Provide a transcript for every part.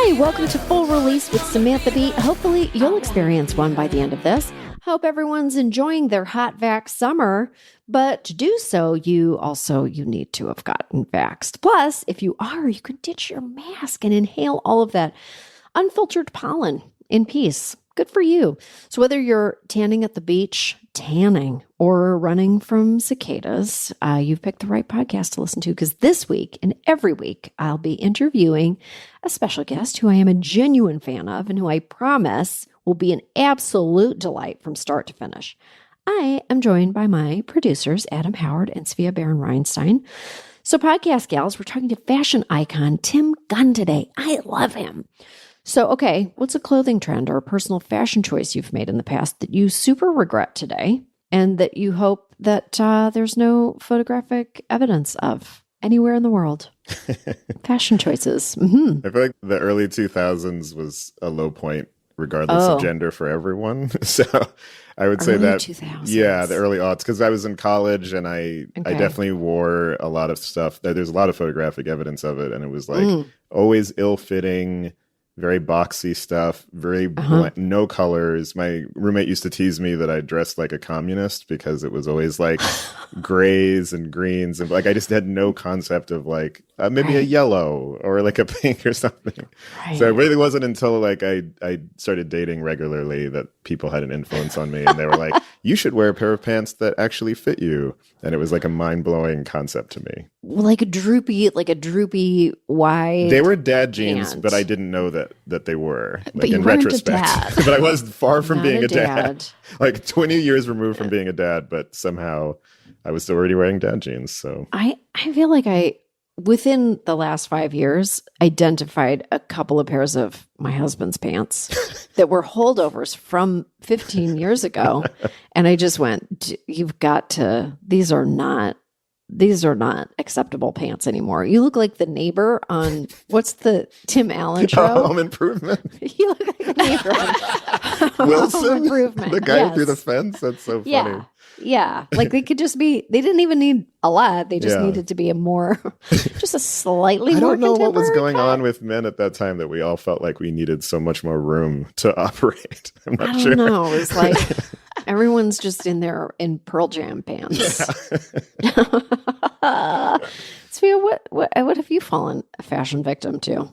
Hi, welcome to Full Release with Samantha B. Hopefully you'll experience one by the end of this. Hope everyone's enjoying their hot vax summer, but to do so, you need to have gotten vaxxed. Plus, if you are, you can ditch your mask and inhale all of that unfiltered pollen in peace. Good for you. So whether you're tanning at the beach, or running from cicadas, you've picked the right podcast to listen to, because this week and every week I'll be interviewing a special guest who I am a genuine fan of and who I promise will be an absolute delight from start to finish. I am joined by my producers, Adam Howard and Svea Baron-Reinstein. So podcast gals, we're talking to fashion icon Tim Gunn today. I love him. So, okay, what's a clothing trend or a personal fashion choice you've made in the past that you super regret today and that you hope that there's no photographic evidence of anywhere in the world? Fashion choices. Mm-hmm. I feel like the early 2000s was a low point regardless of gender for everyone. So I would say that, 2000s. Yeah, the early aughts, because I was in college and I definitely wore a lot of stuff. There's a lot of photographic evidence of it. And it was like always ill-fitting, very boxy stuff, very no colors. My roommate used to tease me that I dressed like a communist because it was always like grays and greens. And like I just had no concept of like maybe a yellow or like a pink or something. Right. So it really wasn't until like I started dating regularly that people had an influence on me. And they were like, you should wear a pair of pants that actually fit you. And it was like a mind-blowing concept to me. Like a droopy wide. They were dad jeans, but I didn't know that they were. Like, but you in weren't retrospect. a dad. But I was far from Not being a a dad. Like 20 years removed from being a dad, but somehow I was already wearing dad jeans. So I feel like within the last 5 years, identified a couple of pairs of my husband's pants that were holdovers from 15 years ago. And I just went, you've got to, these are not acceptable pants anymore. You look like the neighbor on, what's the Tim Allen show? Home Improvement. You look like the neighbor on Wilson? Home Improvement. The guy who threw the fence? That's so funny. Yeah. Like they could just be, they didn't even need a lot. They just needed to be just a slightly more I don't know what was going cut. on with men at that time that we all felt like we needed so much more room to operate. I'm not sure. I don't know. It was like everyone's just in there in Pearl Jam pants. Yeah. Svea, what have you fallen a fashion victim to?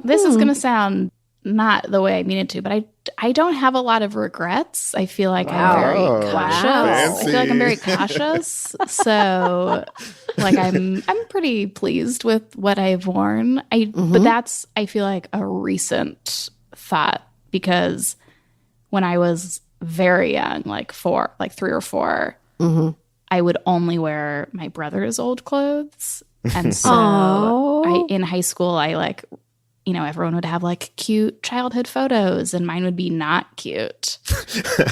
This is going to sound not the way I mean it to, but I don't have a lot of regrets. I feel like I'm very cautious. Fancy. I feel like I'm very cautious. So like I'm pretty pleased with what I've worn. But that's, I feel like, a recent thought, because when I was very young, like 3 or 4, I would only wear my brother's old clothes. And so in high school, everyone would have like cute childhood photos and mine would be not cute.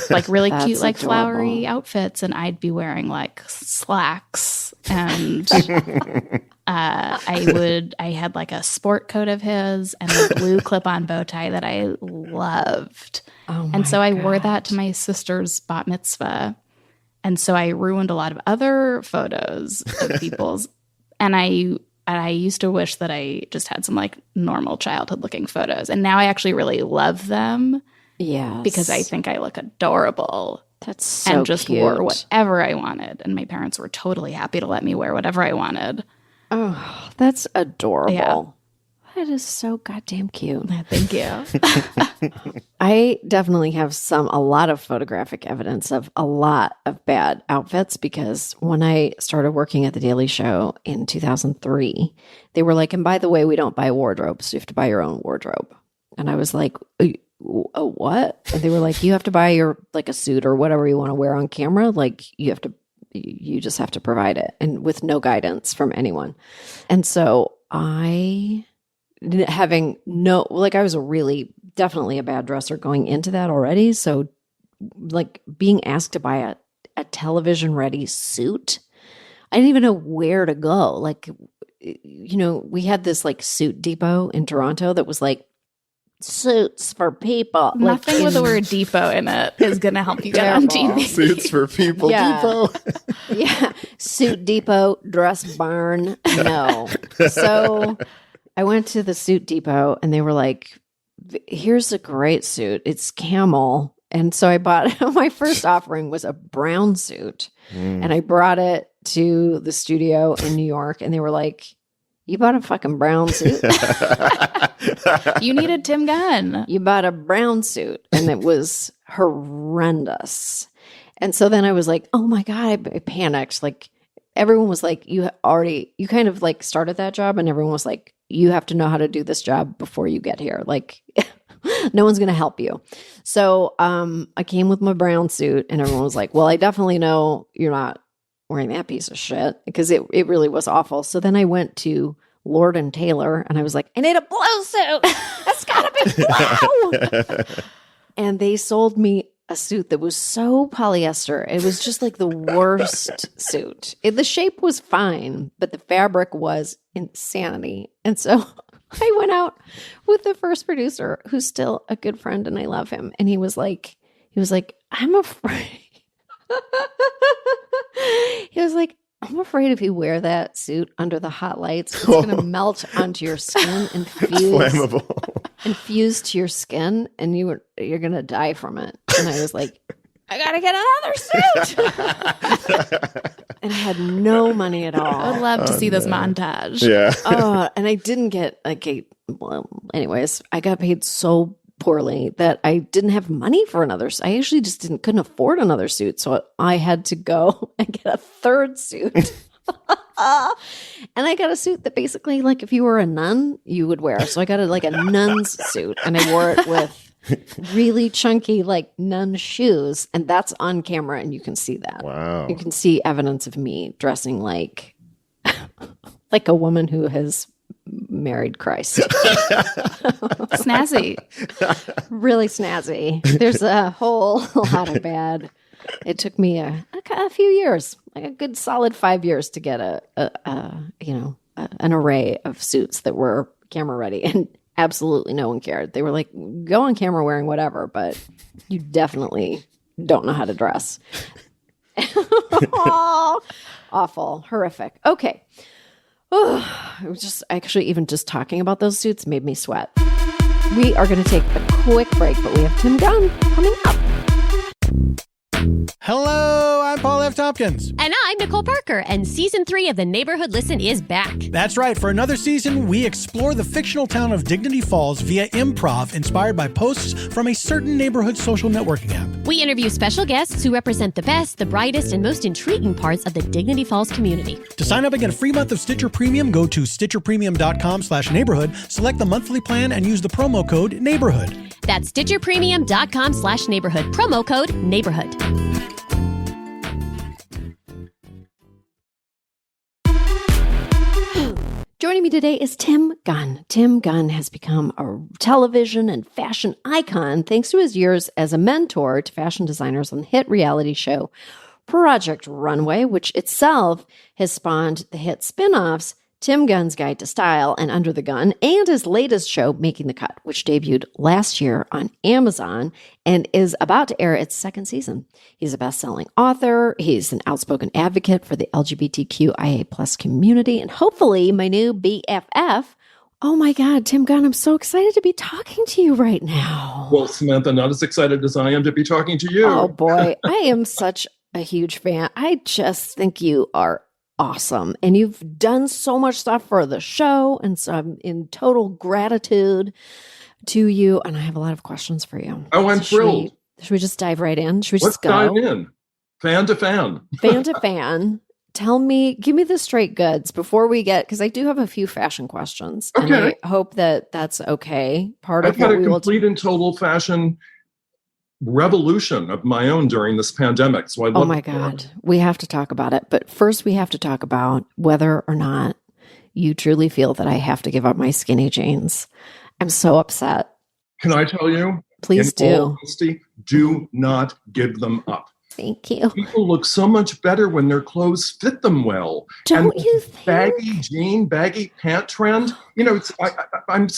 Like really cute, like adorable. Flowery outfits. And I'd be wearing like slacks. And I had like a sport coat of his and a blue clip-on bow tie that I loved. And so I wore that to my sister's bat mitzvah. And so I ruined a lot of other photos of people's. And I used to wish that I just had some like normal childhood looking photos. And now I actually really love them. Yes. Because I think I look adorable. That's so and just cute. wore whatever I wanted. And my parents were totally happy to let me wear whatever I wanted. Oh, that's adorable. Yeah. That is so goddamn cute. Thank you. I definitely have a lot of photographic evidence of a lot of bad outfits, because when I started working at The Daily Show in 2003, they were like, and by the way, we don't buy wardrobes. So you have to buy your own wardrobe. And I was like, what? And they were like, you have to buy your, like a suit or whatever you want to wear on camera. Like you just have to provide it, and with no guidance from anyone. And so I was definitely a bad dresser going into that already. So like being asked to buy a television ready suit, I didn't even know where to go. Like, we had this like suit depot in Toronto that was like suits for people. Nothing with the word depot in it is going to help you get on TV. Suits for people depot. Yeah. Suit depot, dress barn. No. So I went to the suit depot and they were like, here's a great suit. It's camel. And so I bought, my first offering was a brown suit. And I brought it to the studio in New York and they were like, you bought a fucking brown suit? You needed Tim Gunn. You bought a brown suit. And it was horrendous. And so then I was like, oh my God, I panicked. Like everyone was like, you kind of like started that job and everyone was like, you have to know how to do this job before you get here. Like no one's going to help you. So I came with my brown suit and everyone was like, well, I definitely know you're not wearing that piece of shit because it really was awful. So then I went to Lord and Taylor and I was like, I need a blue suit. It's got to be blue. And they sold me a suit that was so polyester. It was just like the worst suit. The shape was fine, but the fabric was insanity. And so I went out with the first producer, who's still a good friend and I love him. And he was like, I'm afraid. He was like, I'm afraid if you wear that suit under the hot lights, it's going to melt onto your skin and fuse to your skin, and you're going to die from it. And I was like, I got to get another suit. And I had no money at all. I'd love to see this montage. Yeah. And I didn't get anyways, I got paid so poorly that I didn't have money for another. I actually just couldn't afford another suit. So I had to go and get a third suit. And I got a suit that basically, like, if you were a nun, you would wear. So I got a nun's suit and I wore it with really chunky, like, nun shoes. And that's on camera and you can see that. Wow. You can see evidence of me dressing like a woman who has married Christ. Snazzy. Really snazzy. There's a whole lot of bad. It took me a few years, like a good solid 5 years to get an array of suits that were camera ready, and absolutely no one cared. They were like, go on camera wearing whatever, but you definitely don't know how to dress. Awful, horrific. Okay. It was just actually even just talking about those suits made me sweat. We are going to take a quick break, but we have Tim Gunn coming up. Hello, I'm Paul F. Tompkins. And I'm Nicole Parker, and Season 3 of the Neighborhood Listen is back. That's right. For another season, we explore the fictional town of Dignity Falls via improv inspired by posts from a certain neighborhood social networking app. We interview special guests who represent the best, the brightest, and most intriguing parts of the Dignity Falls community. To sign up and get a free month of Stitcher Premium, go to stitcherpremium.com/neighborhood, select the monthly plan, and use the promo code NEIGHBORHOOD. That's stitcherpremium.com/neighborhood, promo code NEIGHBORHOOD. Joining me today is Tim Gunn. Tim Gunn has become a television and fashion icon thanks to his years as a mentor to fashion designers on the hit reality show Project Runway, which itself has spawned the hit spin-offs Tim Gunn's Guide to Style and Under the Gun, and his latest show, Making the Cut, which debuted last year on Amazon and is about to air its second season. He's a best-selling author. He's an outspoken advocate for the LGBTQIA+ community, and hopefully my new BFF. Oh my God, Tim Gunn, I'm so excited to be talking to you right now. Well, Samantha, not as excited as I am to be talking to you. Oh boy, I am such a huge fan. I just think you are awesome. And you've done so much stuff for the show. And so I'm in total gratitude to you. And I have a lot of questions for you. Oh, I'm thrilled. Should we just dive right in? Should we Let's just go? dive in. Fan to fan. Fan to fan. Give me the straight goods before we get, because I do have a few fashion questions. Okay. And I hope that that's okay. I've had a complete and total fashion revolution of my own during this pandemic. So I love Oh my God. We have to talk about it. But first we have to talk about whether or not you truly feel that I have to give up my skinny jeans. I'm so upset. Can I tell you? Please in all do. honesty, do not give them up. Thank you. People look so much better when their clothes fit them well. Don't And you think? baggy jean, baggy pant trend? You know, I'm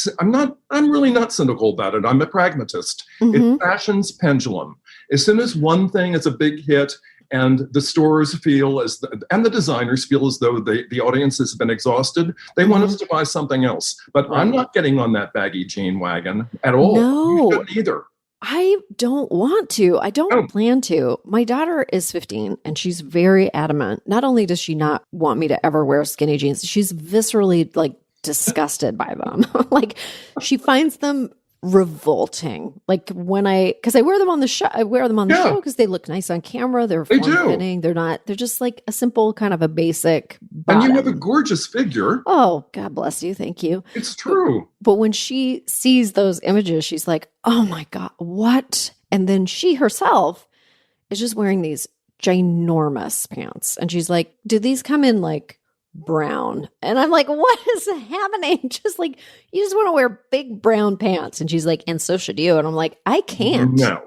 really not cynical about it. I'm a pragmatist. Mhm. It's fashion's pendulum. As soon as one thing is a big hit and the stores feel and the designers feel as though the audience has been exhausted. They want us to buy something else. But I'm not getting on that baggy jean wagon at all. No. You shouldn't either. I don't want to. I don't plan to. My daughter is 15 and she's very adamant. Not only does she not want me to ever wear skinny jeans, she's viscerally like disgusted by them. Like she finds them revolting. Like because I wear them on the show. I wear them on the show because they look nice on camera. They're form-fitting. They're just like a simple kind of a basic bottom. And you have a gorgeous figure. Oh, God bless you. Thank you. It's true. But when she sees those images, she's like, oh my God, what? And then she herself is just wearing these ginormous pants. And she's like, do these come in like brown? And I'm like, what is happening? Just like, you just want to wear big brown pants. And she's like, and so should you. And I'm like, I can't. No.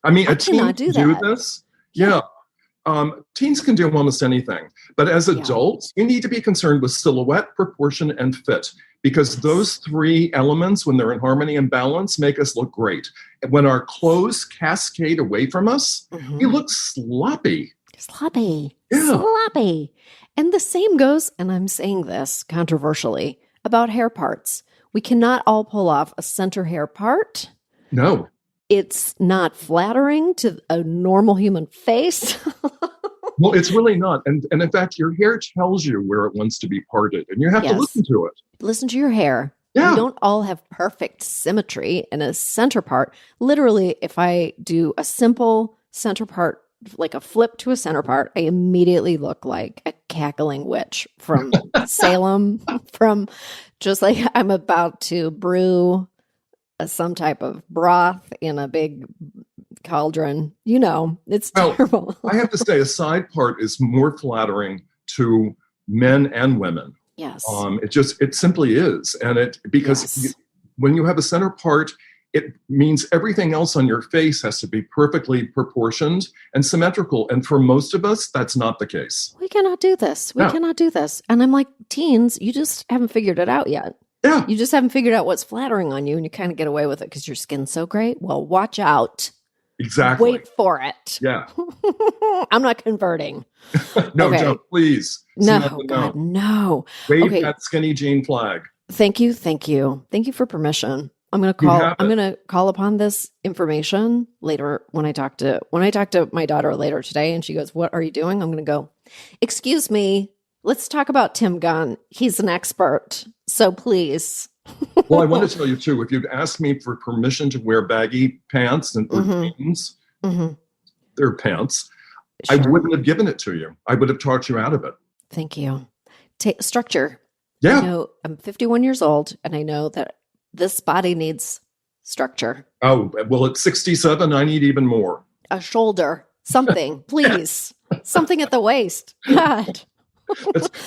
I mean, I cannot do this. Yeah. Teens can do almost anything. But as adults, you need to be concerned with silhouette, proportion, and fit. Because those three elements, when they're in harmony and balance, make us look great. And when our clothes cascade away from us, we look sloppy. Sloppy. Yeah. Sloppy. And the same goes, and I'm saying this controversially, about hair parts. We cannot all pull off a center hair part. No. It's not flattering to a normal human face. Well, it's really not. And in fact, your hair tells you where it wants to be parted, and you have to listen to it. Listen to your hair. Yeah. We don't all have perfect symmetry in a center part. Literally, if I do a simple center part, like a flip to a center part, I immediately look like a cackling witch from Salem, from just like I'm about to brew some type of broth in a big cauldron. You know, it's terrible. I have to say, a side part is more flattering to men and women. Yes. It simply is. And because when you have a center part, it means everything else on your face has to be perfectly proportioned and symmetrical. And for most of us, that's not the case. We cannot do this. We cannot do this. And I'm like, teens, you just haven't figured it out yet. Yeah. You just haven't figured out what's flattering on you, and you kind of get away with it because your skin's so great. Well, watch out. Exactly. Wait for it. Yeah. I'm not converting. No, don't, please. No, God, no. Wave that skinny jean flag. Thank you. Thank you. Thank you for permission. I'm going to call upon this information later when I talk to my daughter later today, and she goes, "What are you doing?" I'm going to go, "Excuse me, let's talk about Tim Gunn. He's an expert. So please." Well, I want to tell you too, if you'd asked me for permission to wear baggy pants and jeans, they're pants, I wouldn't have given it to you. I would have talked you out of it. Thank you. Structure. Yeah. I know I'm 51 years old, and I know that this body needs structure. Oh, well, at 67, I need even more. A shoulder, something, please. Something at the waist. God.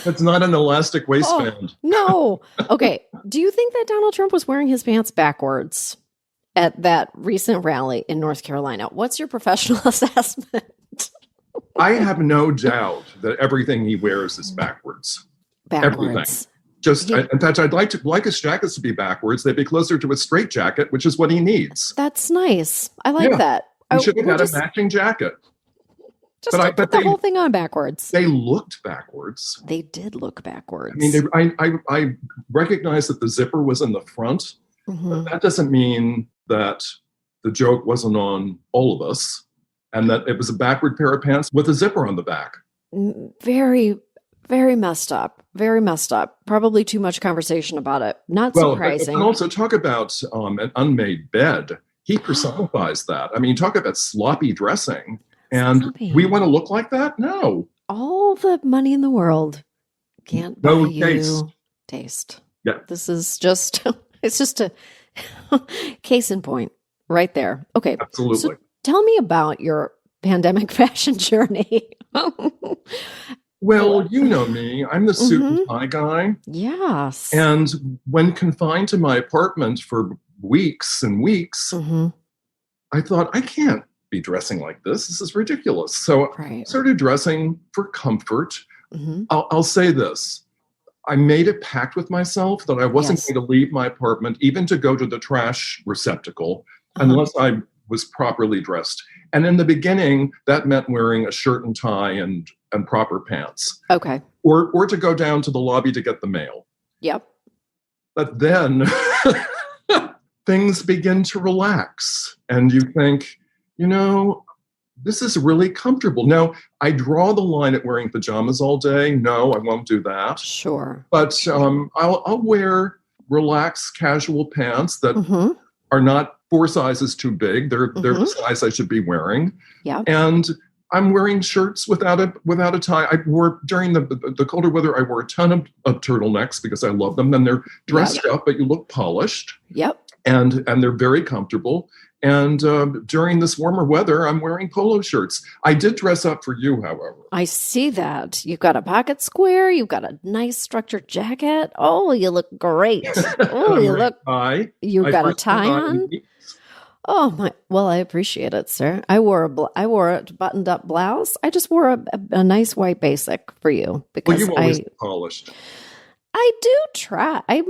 That's not an elastic waistband. No. Okay. Do you think that Donald Trump was wearing his pants backwards at that recent rally in North Carolina? What's your professional assessment? I have no doubt that everything he wears is backwards. Everything. In fact, I'd like his jackets to be backwards. They'd be closer to a straight jacket, which is what he needs. That's nice. I like that. He should have had a matching jacket. Just put the whole thing on backwards. They looked backwards. They did look backwards. I mean, I recognize that the zipper was in the front, but that doesn't mean that the joke wasn't on all of us and that it was a backward pair of pants with a zipper on the back. Very, very messed up. Very messed up. Probably too much conversation about it. Not surprising. And also talk about an unmade bed. He personifies that. I mean, talk about sloppy dressing. And we want to look like that? No. All the money in the world can't buy you taste. Yeah. This is just, it's just a case in point right there. Okay. Absolutely. So tell me about your pandemic fashion journey. Well, you know me. I'm the suit and tie guy. Yes. And when confined to my apartment for weeks and weeks, I thought, I can't be dressing like this. This is ridiculous. So I started dressing for comfort. I'll say this. I made a pact with myself that I wasn't going to leave my apartment, even to go to the trash receptacle, unless I was properly dressed. And in the beginning, that meant wearing a shirt and tie and proper pants. Okay. Or to go down to the lobby to get the mail. Yep. But then things begin to relax and you think, this is really comfortable. Now, I draw the line at wearing pajamas all day. No, I won't do that. Sure. But I'll wear relaxed casual pants that are not 4 sizes too big. They're the size I should be wearing. Yeah. And I'm wearing shirts without a tie. I wore during the colder weather. I wore a ton of turtlenecks because I love them. And they're dressed up, but you look polished. Yep. And they're very comfortable. And during this warmer weather, I'm wearing polo shirts. I did dress up for you, however. I see that. You've got a pocket square. You've got a nice structured jacket. Oh, you look great. Oh, you look. You've got a tie on. Oh my! Well, I appreciate it, sir. I wore a buttoned up blouse. I just wore a nice white basic for you because you always polished. I do try. I'm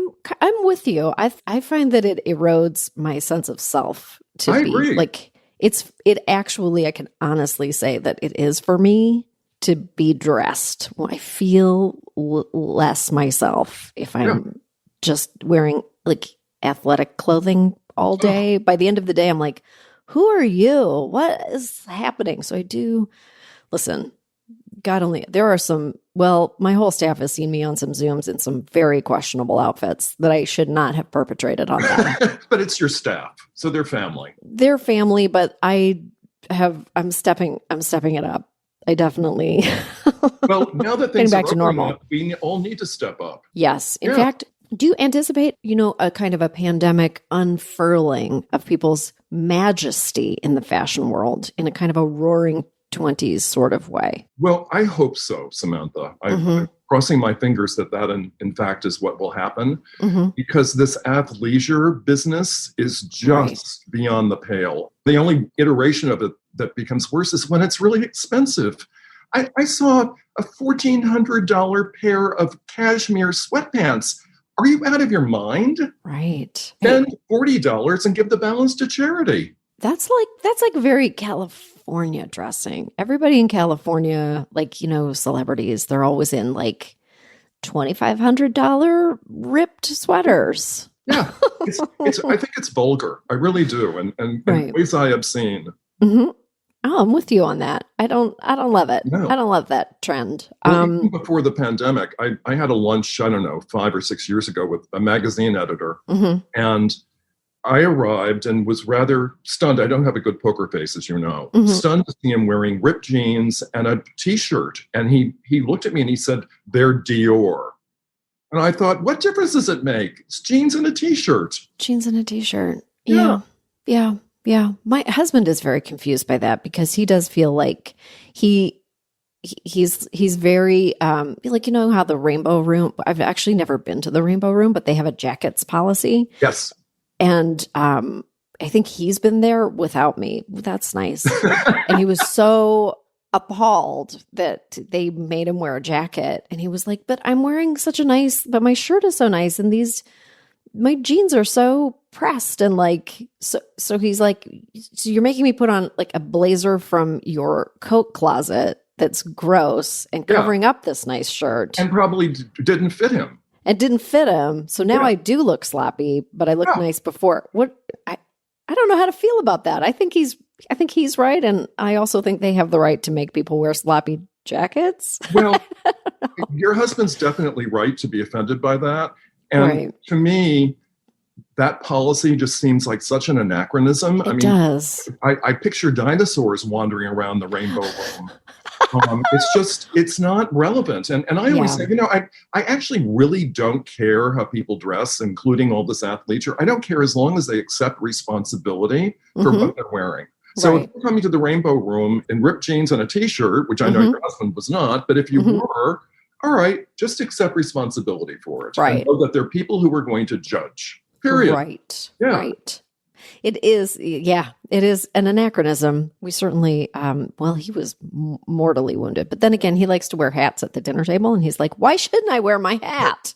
with you. I find that it erodes my sense of self to I be agree. like it actually, I can honestly say that it is for me to be dressed. I feel less myself if I'm just wearing like athletic clothing all day. By the end of the day, I'm like, who are you? What is happening? So I do listen. God only, there are some, my whole staff has seen me on some Zooms in some very questionable outfits that I should not have perpetrated on them. But it's your staff, so they're family. They're family, but I'm stepping it up. I definitely. Well, now that things back are to normal, up, we all need to step up. Yes. In fact, do you anticipate, a kind of a pandemic unfurling of people's majesty in the fashion world in a kind of a roaring 20s sort of way? Well, I hope so, Samantha. I'm crossing my fingers that in fact is what will happen, because this athleisure business is just beyond the pale. The only iteration of it that becomes worse is when it's really expensive. I saw a $1,400 pair of cashmere sweatpants. Are you out of your mind? Right. Spend $40 and give the balance to charity. That's like very California dressing. Everybody in California, celebrities, they're always in like $2,500 ripped sweaters. Yeah, I think it's vulgar. I really do, and ways I obscene. Mm-hmm. Oh, I'm with you on that. I don't love it. No. I don't love that trend. Even before the pandemic, I had a lunch, 5 or 6 years ago with a magazine editor, and I arrived and was rather stunned. I don't have a good poker face, as you know. Stunned to see him wearing ripped jeans and a T-shirt. And he looked at me and he said, "They're Dior." And I thought, what difference does it make? It's jeans and a T-shirt. Jeans and a T-shirt. Yeah. Yeah. My husband is very confused by that because he does feel like he's very like, how the Rainbow Room, I've actually never been to the Rainbow Room, but they have a jackets policy. Yes. And I think he's been there without me. That's nice. And he was so appalled that they made him wear a jacket. And he was like, but my shirt is so nice. And my jeans are so pressed. And so he's like, so you're making me put on like a blazer from your coat closet that's gross and covering up this nice shirt. And probably didn't fit him. It didn't fit him. So now I do look sloppy, but I looked nice before. I don't know how to feel about that. I think he's right. And I also think they have the right to make people wear sloppy jackets. Well, your husband's definitely right to be offended by that. And to me, that policy just seems like such an anachronism. It does. I picture dinosaurs wandering around the Rainbow Room. It's not relevant. And I always say, I actually really don't care how people dress, including all this athleisure. I don't care as long as they accept responsibility for what they're wearing. So if you're coming to the Rainbow Room in ripped jeans and a T-shirt, which I know your husband was not, but if you were, all right, just accept responsibility for it. Right. And know that there are people who are going to judge. Period. Right. Yeah. Right. It is. Yeah, it is an anachronism. We certainly, he was mortally wounded. But then again, he likes to wear hats at the dinner table. And he's like, why shouldn't I wear my hat?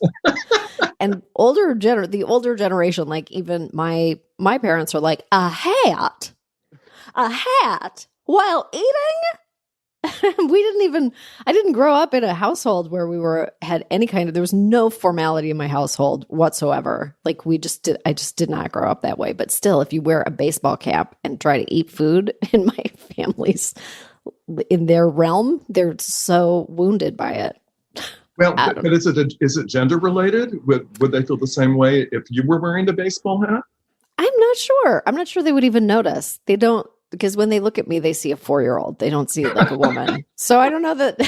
And the older generation, like even my parents are like, a hat? a hat while eating? I didn't grow up in a household where had any kind of, there was no formality in my household whatsoever. Like I just did not grow up that way. But still, if you wear a baseball cap and try to eat food in my family's, in their realm, they're so wounded by it. Well, but is it gender related? Would they feel the same way if you were wearing the baseball hat? I'm not sure they would even notice. They don't. Because when they look at me, they see a 4-year-old. They don't see it like a woman. So I don't know that,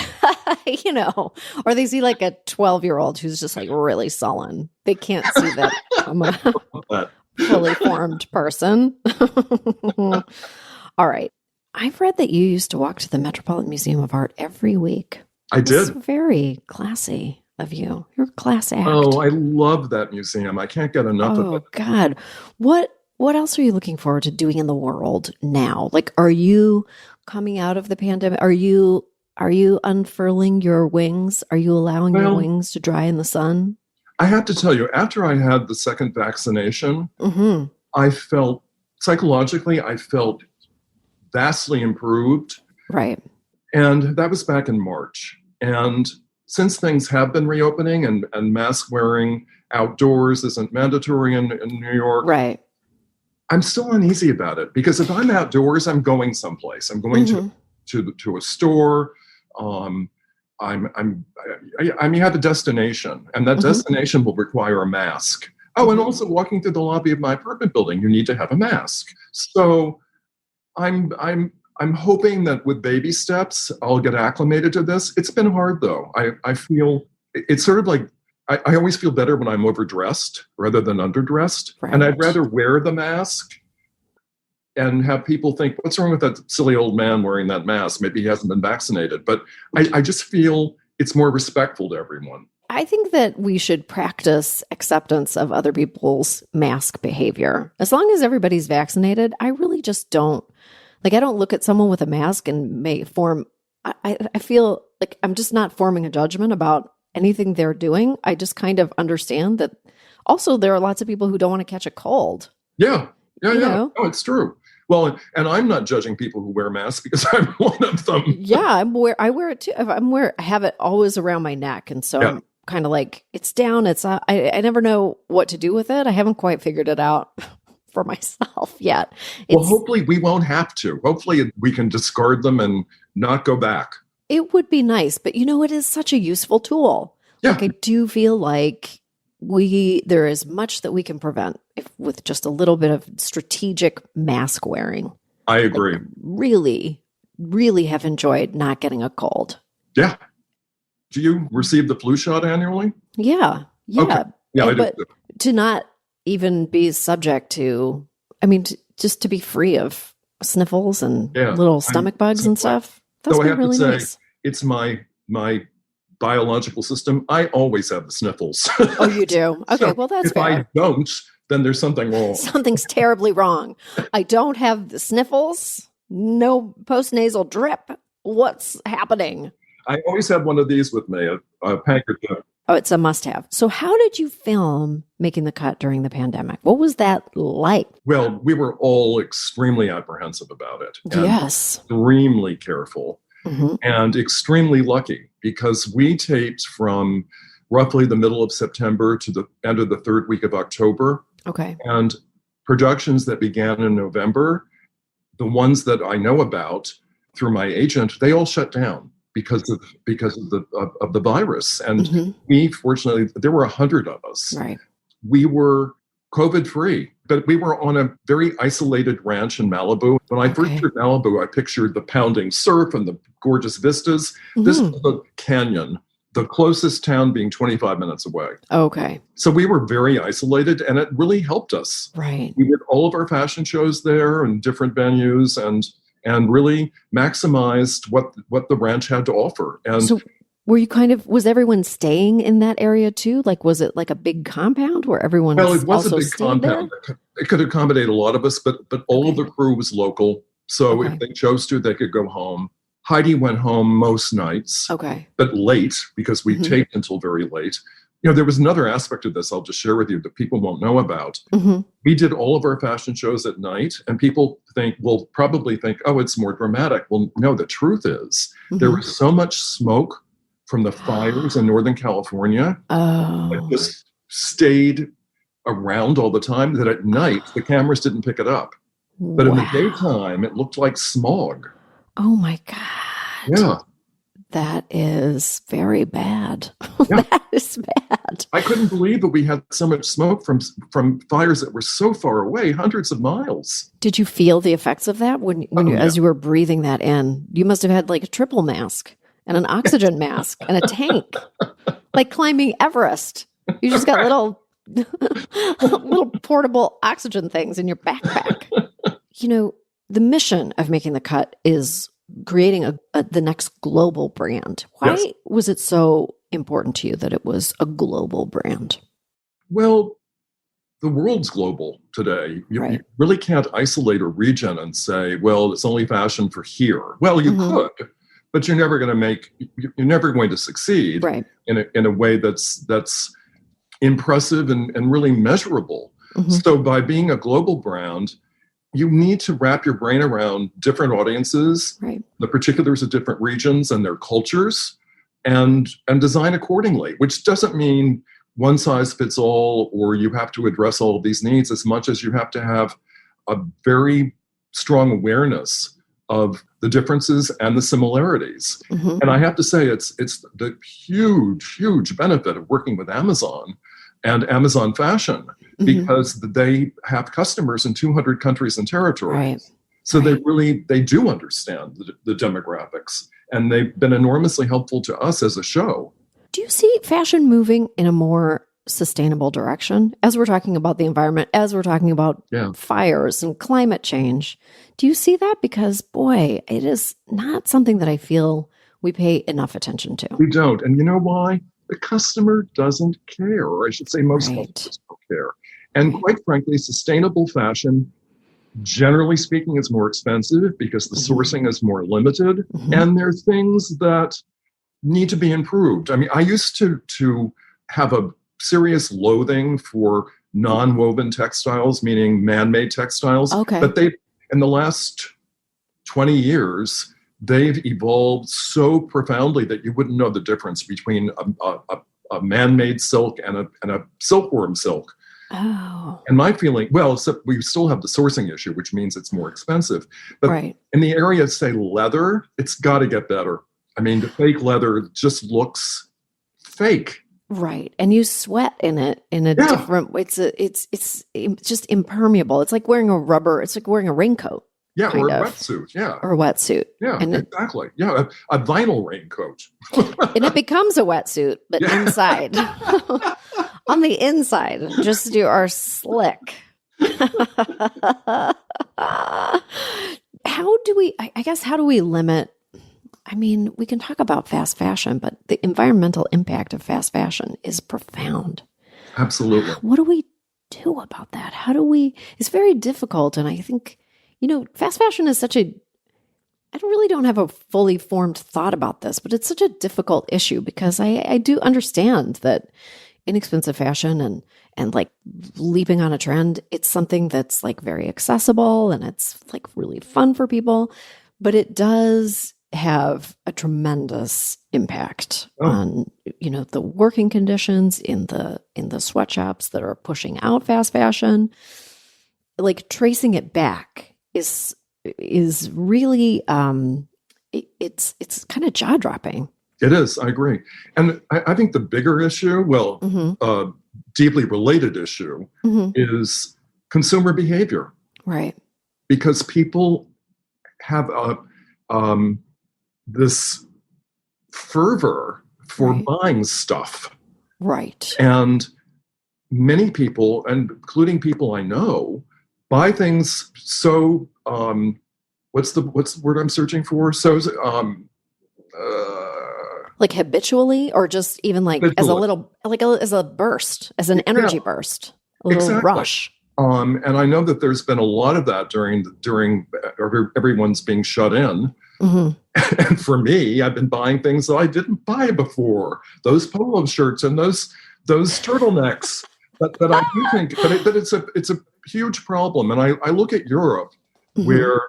or they see like a 12-year-old who's just like really sullen. They can't see that I'm a fully formed person. All right. I've read that you used to walk to the Metropolitan Museum of Art every week. I did. It's very classy of you. You're a class act. Oh, I love that museum. I can't get enough of it. Oh, God. What else are you looking forward to doing in the world now? Like, are you coming out of the pandemic? Are you unfurling your wings? Are you allowing your wings to dry in the sun? I have to tell you, after I had the second vaccination, I felt psychologically, vastly improved. Right. And that was back in March. And since things have been reopening and mask wearing outdoors isn't mandatory in New York. Right. I'm still uneasy about it because if I'm outdoors, I'm going someplace. I'm going to a store. I have a destination, and that destination will require a mask. Oh, and also walking through the lobby of my apartment building, you need to have a mask. So I'm hoping that with baby steps, I'll get acclimated to this. It's been hard though. I feel it's sort of like I always feel better when I'm overdressed rather than underdressed. Right. And I'd rather wear the mask and have people think, what's wrong with that silly old man wearing that mask? Maybe he hasn't been vaccinated. But I just feel it's more respectful to everyone. I think that we should practice acceptance of other people's mask behavior. As long as everybody's vaccinated, I really just don't, I don't look at someone with a mask and I feel like I'm just not forming a judgment about anything they're doing. I just kind of understand that also there are lots of people who don't want to catch a cold. Yeah. No, it's true. Well, and I'm not judging people who wear masks because I'm one of them. Yeah, I wear it too. I have it always around my neck. And so I'm kind of like, it's down. I never know what to do with it. I haven't quite figured it out for myself yet. Well, hopefully we won't have to. Hopefully we can discard them and not go back. It would be nice, but it is such a useful tool. Yeah. I do feel like there is much that we can prevent with just a little bit of strategic mask wearing. I agree. Really, really have enjoyed not getting a cold. Yeah. Do you receive the flu shot annually? Yeah. Okay. Yeah, I do. But to not even be subject to, just to be free of sniffles and little stomach bugs and stuff. That's been really nice. It's my biological system. I always have the sniffles. Oh, you do? Okay, so well, that's fair. If I don't, then there's something wrong. Something's terribly wrong. I don't have the sniffles, no postnasal drip. What's happening? I always have one of these with me, a handkerchief. Oh, it's a must-have. So how did you film Making the Cut during the pandemic? What was that like? Well, we were all extremely apprehensive about it. Yes. Extremely careful. And extremely lucky because we taped from roughly the middle of September to the end of the third week of October. Okay. And productions that began in November, the ones that I know about through my agent, they all shut down because of the virus. And we, fortunately, there were 100 of us. Right. We were COVID-free, but we were on a very isolated ranch in Malibu. When I first entered Malibu, I pictured the pounding surf and the gorgeous vistas. This was the canyon, the closest town being 25 minutes away. Okay. So we were very isolated, and it really helped us. Right. We did all of our fashion shows there and different venues and really maximized what the ranch had to offer. And so were you was everyone staying in that area too? Like, was it like a big compound where everyone it was a big compound. It could accommodate a lot of us, but all of the crew was local. So if they chose to, they could go home. Heidi went home most nights. Okay. But late, because we taped until very late. There was another aspect of this I'll just share with you that people won't know about. We did all of our fashion shows at night, and people will probably think, oh, it's more dramatic. Well, no, the truth is there was so much smoke from the fires in Northern California that just stayed around all the time that at night the cameras didn't pick it up. But in the daytime, it looked like smog. Oh my God. Yeah. That is very bad. Yeah. That is bad. I couldn't believe that we had so much smoke from fires that were so far away, hundreds of miles. Did you feel the effects of that as you were breathing that in? You must have had like a triple mask and an oxygen mask and a tank, like climbing Everest. You just got little portable oxygen things in your backpack. The mission of Making the Cut is creating the next global brand. Why was it so important to you that it was a global brand? Well, the world's global today. You really can't isolate a region and say, well, it's only fashion for here. Well, you could, but you're never going to succeed in a way that's impressive and really measurable. So by being a global brand, you need to wrap your brain around different audiences, the particulars of different regions and their cultures, and design accordingly, which doesn't mean one size fits all, or you have to address all of these needs, as much as you have to have a very strong awareness of the differences and the similarities. And I have to say, it's the huge benefit of working with Amazon and Amazon Fashion, because they have customers in 200 countries and territories. So they do understand the demographics, and they've been enormously helpful to us as a show. Do you see fashion moving in a more sustainable direction? As we're talking about the environment, as we're talking about fires and climate change, do you see that? Because, boy, it is not something that I feel we pay enough attention to. We don't. And you know why? The customer doesn't care, or I should say most customers don't care. And quite frankly, sustainable fashion, generally speaking, is more expensive because the sourcing is more limited, and there are things that need to be improved. I mean, I used to have a serious loathing for non-woven textiles, meaning man-made textiles. But in the last 20 years, they've evolved so profoundly that you wouldn't know the difference between a man-made silk and a silkworm silk. And my feeling, except we still have the sourcing issue, which means it's more expensive. But in the area of, say, leather, it's got to get better. I mean, the fake leather just looks fake. Right. And you sweat in it in a different way. It's just impermeable. It's like wearing a raincoat. Yeah, or a wetsuit. Yeah. Or a wetsuit. Yeah, and exactly. Yeah, a vinyl raincoat. And it becomes a wetsuit, but inside. On the inside, just you are slick. How do we limit? I mean, we can talk about fast fashion, but the environmental impact of fast fashion is profound. Absolutely. What do we do about that? It's very difficult. And I think, fast fashion is I really don't have a fully formed thought about this, but it's such a difficult issue because I do understand that inexpensive fashion and like leaping on a trend, it's something that's like very accessible and it's like really fun for people, but it does have a tremendous impact on, the working conditions in the sweatshops that are pushing out fast fashion. Like tracing it back is really, it's kind of jaw-dropping. It is. I agree. And I think the bigger issue, deeply related issue, is consumer behavior. Right. Because people have this fervor for buying stuff. Right. And many people, and including people I know, buy things so, what's the word I'm searching for? So, like habitually, or just even like as a little, as a burst, as an energy burst, a little rush. And I know that there's been a lot of that during everyone's being shut in. And for me, I've been buying things that I didn't buy before. Those polo shirts and those those turtlenecks. But I do think, but it's a huge problem. And I look at Europe, where,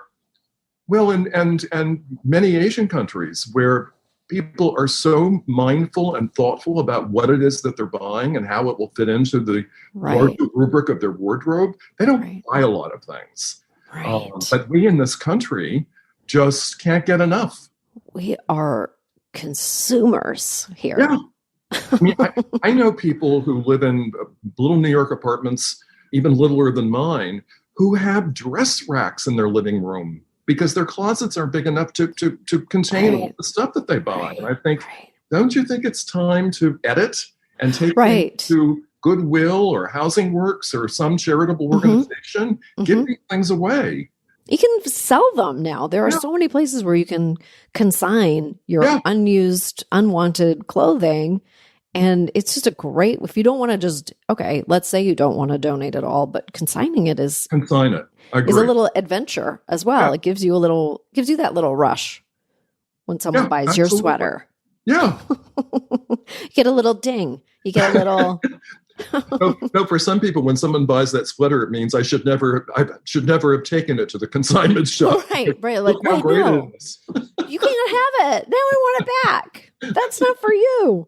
well, and many Asian countries where people are so mindful and thoughtful about what it is that they're buying and how it will fit into the larger rubric of their wardrobe. They don't buy a lot of things. But we in this country just can't get enough. We are consumers here. Yeah. I mean, I know people who live in little New York apartments, even littler than mine, who have dress racks in their living room because their closets aren't big enough to contain all the stuff that they buy. And I think, don't you think it's time to edit and take it to Goodwill or Housing Works or some charitable organization? Give these things away. You can sell them now. There are so many places where you can consign your unused, unwanted clothing. And it's just a great, if you don't want to just, okay, let's say you don't want to donate at all, but consigning it is a little adventure as well. Yeah. It gives you that little rush when someone buys your sweater. Yeah. You get a little ding. You get a little. No, for some people, when someone buys that sweater, it means I should never have taken it to the consignment shop. Right. Like, wait, no, you can't have it. Now I want it back. That's not for you.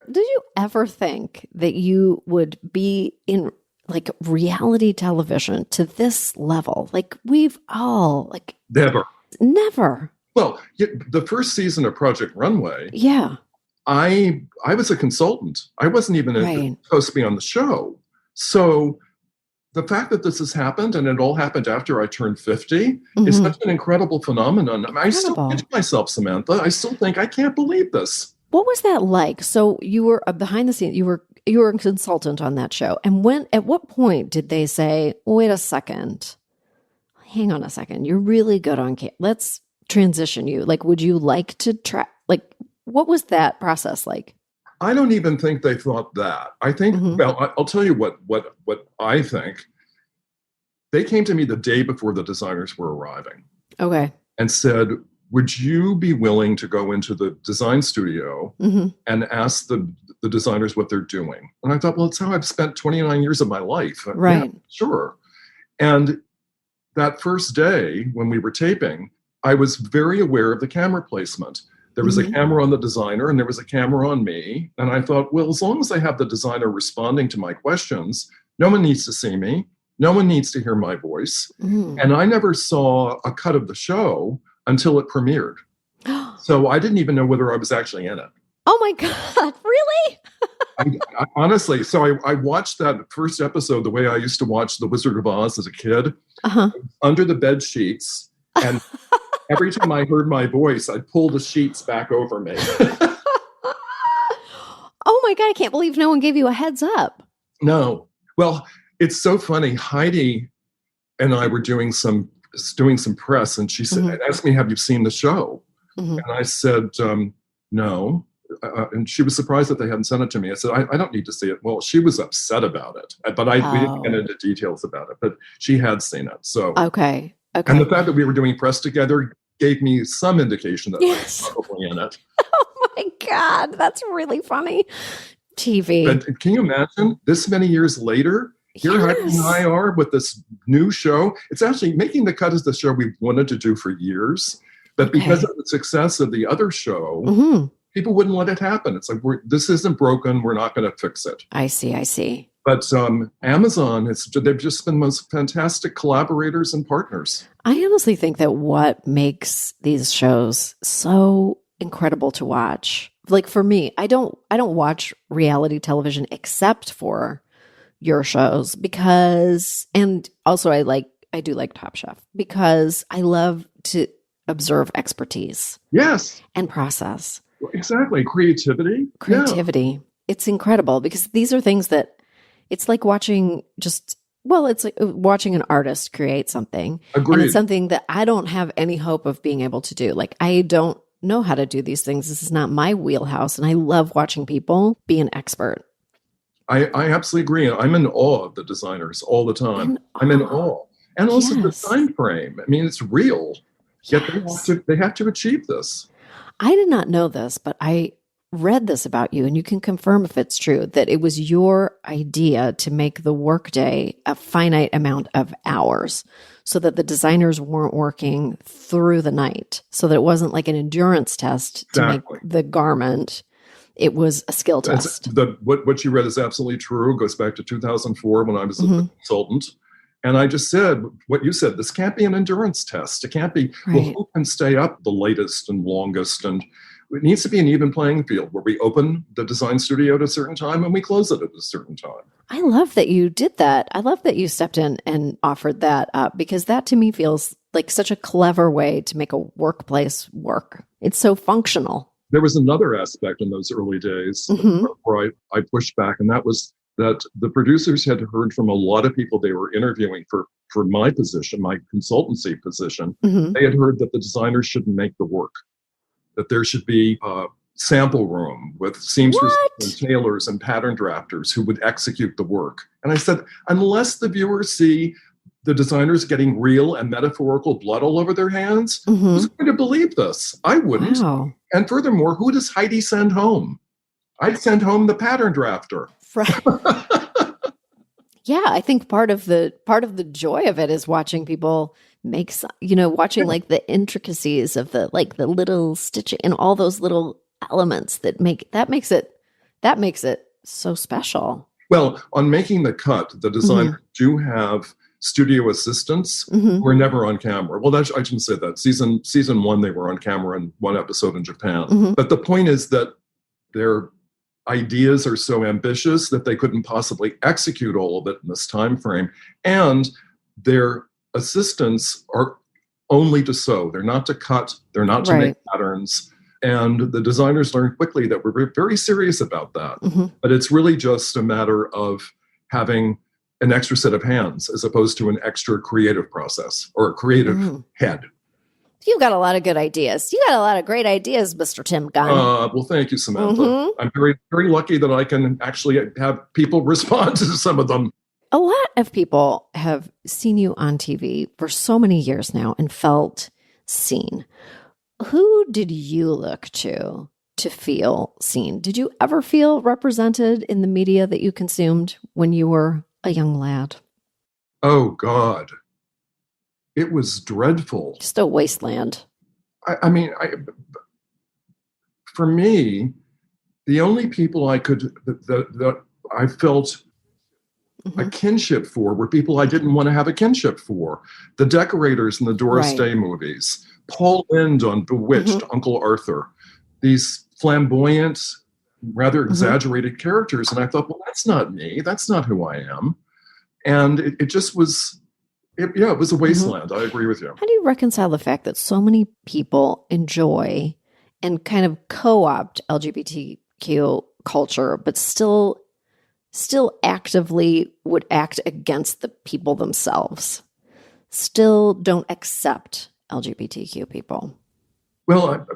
Did you ever think that you would be in like reality television to this level? Like we've all never. Well, the first season of Project Runway. Yeah. I was a consultant. I wasn't even supposed to be on the show. So the fact that this has happened and it all happened after I turned 50 is such an incredible phenomenon. I still pinch myself, Samantha. I still think I can't believe this. What was that like? So you were behind the scenes, you were a consultant on that show. And at what point did they say, wait a second, hang on a second, you're really good on camera. Let's transition you. Like, would you like to try, like, what was that process like? I don't even think they thought that. I think, well, I'll tell you what I think. They came to me the day before the designers were arriving. Okay. And said, would you be willing to go into the design studio and ask the designers what they're doing? And I thought, well, it's how I've spent 29 years of my life. Right. Yeah, sure. And that first day when we were taping, I was very aware of the camera placement. There was a camera on the designer and there was a camera on me. And I thought, well, as long as I have the designer responding to my questions, no one needs to see me. No one needs to hear my voice. And I never saw a cut of the show until it premiered. So I didn't even know whether I was actually in it. Oh my God, really? I honestly, so I watched that first episode the way I used to watch The Wizard of Oz as a kid, under the bed sheets. And every time I heard my voice, I'd pull the sheets back over me. Oh my God, I can't believe no one gave you a heads up. No. Well, it's so funny. Heidi and I were doing some press, and she said, asked me, have you seen the show? And I said, no. And she was surprised that they hadn't sent it to me. I said, I don't need to see it. Well, she was upset about it, but we didn't get into details about it, but she had seen it. So Okay. And the fact that we were doing press together gave me some indication that I was probably in it. Oh my God, that's really funny. TV. But can you imagine this many years later? Here Heidi and I are with this new show. It's actually making the cut as the show we've wanted to do for years. But because of the success of the other show, people wouldn't let it happen. It's like, this isn't broken. We're not going to fix it. I see. But Amazon, they've just been the most fantastic collaborators and partners. I honestly think that what makes these shows so incredible to watch, like for me, I don't watch reality television except for your shows because, and also I do like Top Chef because I love to observe expertise. Yes. And process. Exactly. Creativity. Yeah. It's incredible because these are things that it's like watching it's like watching an artist create something. Agreed. And it's something that I don't have any hope of being able to do. Like I don't know how to do these things. This is not my wheelhouse. And I love watching people be an expert. I absolutely agree. I'm in awe of the designers all the time. I'm in awe. And also the time frame. I mean, it's real. Yet they have to achieve this. I did not know this, but I read this about you, and you can confirm if it's true, that it was your idea to make the workday a finite amount of hours so that the designers weren't working through the night, so that it wasn't like an endurance test to make the garment. It was a skill test. What you read is absolutely true. It goes back to 2004 when I was a consultant. And I just said what you said, this can't be an endurance test. It can't be, well, who can stay up the latest and longest? And it needs to be an even playing field where we open the design studio at a certain time and we close it at a certain time. I love that you did that. I love that you stepped in and offered that up, because that to me feels like such a clever way to make a workplace work. It's so functional. There was another aspect in those early days where I pushed back, and that was that the producers had heard from a lot of people they were interviewing for my position, my consultancy position. They had heard that the designers shouldn't make the work, that there should be a sample room with seamstresses and tailors and pattern drafters who would execute the work. And I said, unless the viewers see the designers getting real and metaphorical blood all over their hands, who's going to believe this? I wouldn't. Wow. And furthermore, who does Heidi send home? I'd send home the pattern drafter. Yeah, I think part of the joy of it is watching people make, watching like the intricacies of the little stitching and all those little elements that makes it so special. Well, on Making the Cut, the designers do have studio assistants who are never on camera. Well, I shouldn't say that. Season 1, they were on camera in one episode in Japan. But the point is that their ideas are so ambitious that they couldn't possibly execute all of it in this time frame. And their assistants are only to sew. They're not to cut. They're not to make patterns. And the designers learned quickly that we're very serious about that. But it's really just a matter of having an extra set of hands as opposed to an extra creative process or a creative head. You've got a lot of good ideas. You got a lot of great ideas, Mr. Tim Gunn. Well, thank you, Samantha. I'm very, very lucky that I can actually have people respond to some of them. A lot of people have seen you on TV for so many years now and felt seen. Who did you look to feel seen? Did you ever feel represented in the media that you consumed when you were a young lad? Oh, God. It was dreadful. Just a wasteland. For me, the only people that I felt a kinship for were people I didn't want to have a kinship for. The decorators in the Doris Day movies, Paul Lynde on Bewitched, Uncle Arthur, these flamboyant, rather exaggerated characters. And I thought, well, that's not me. That's not who I am. And it just was... it was a wasteland. I agree with you. How do you reconcile the fact that so many people enjoy and kind of co-opt LGBTQ culture, but still actively would act against the people themselves, still don't accept LGBTQ people? Well,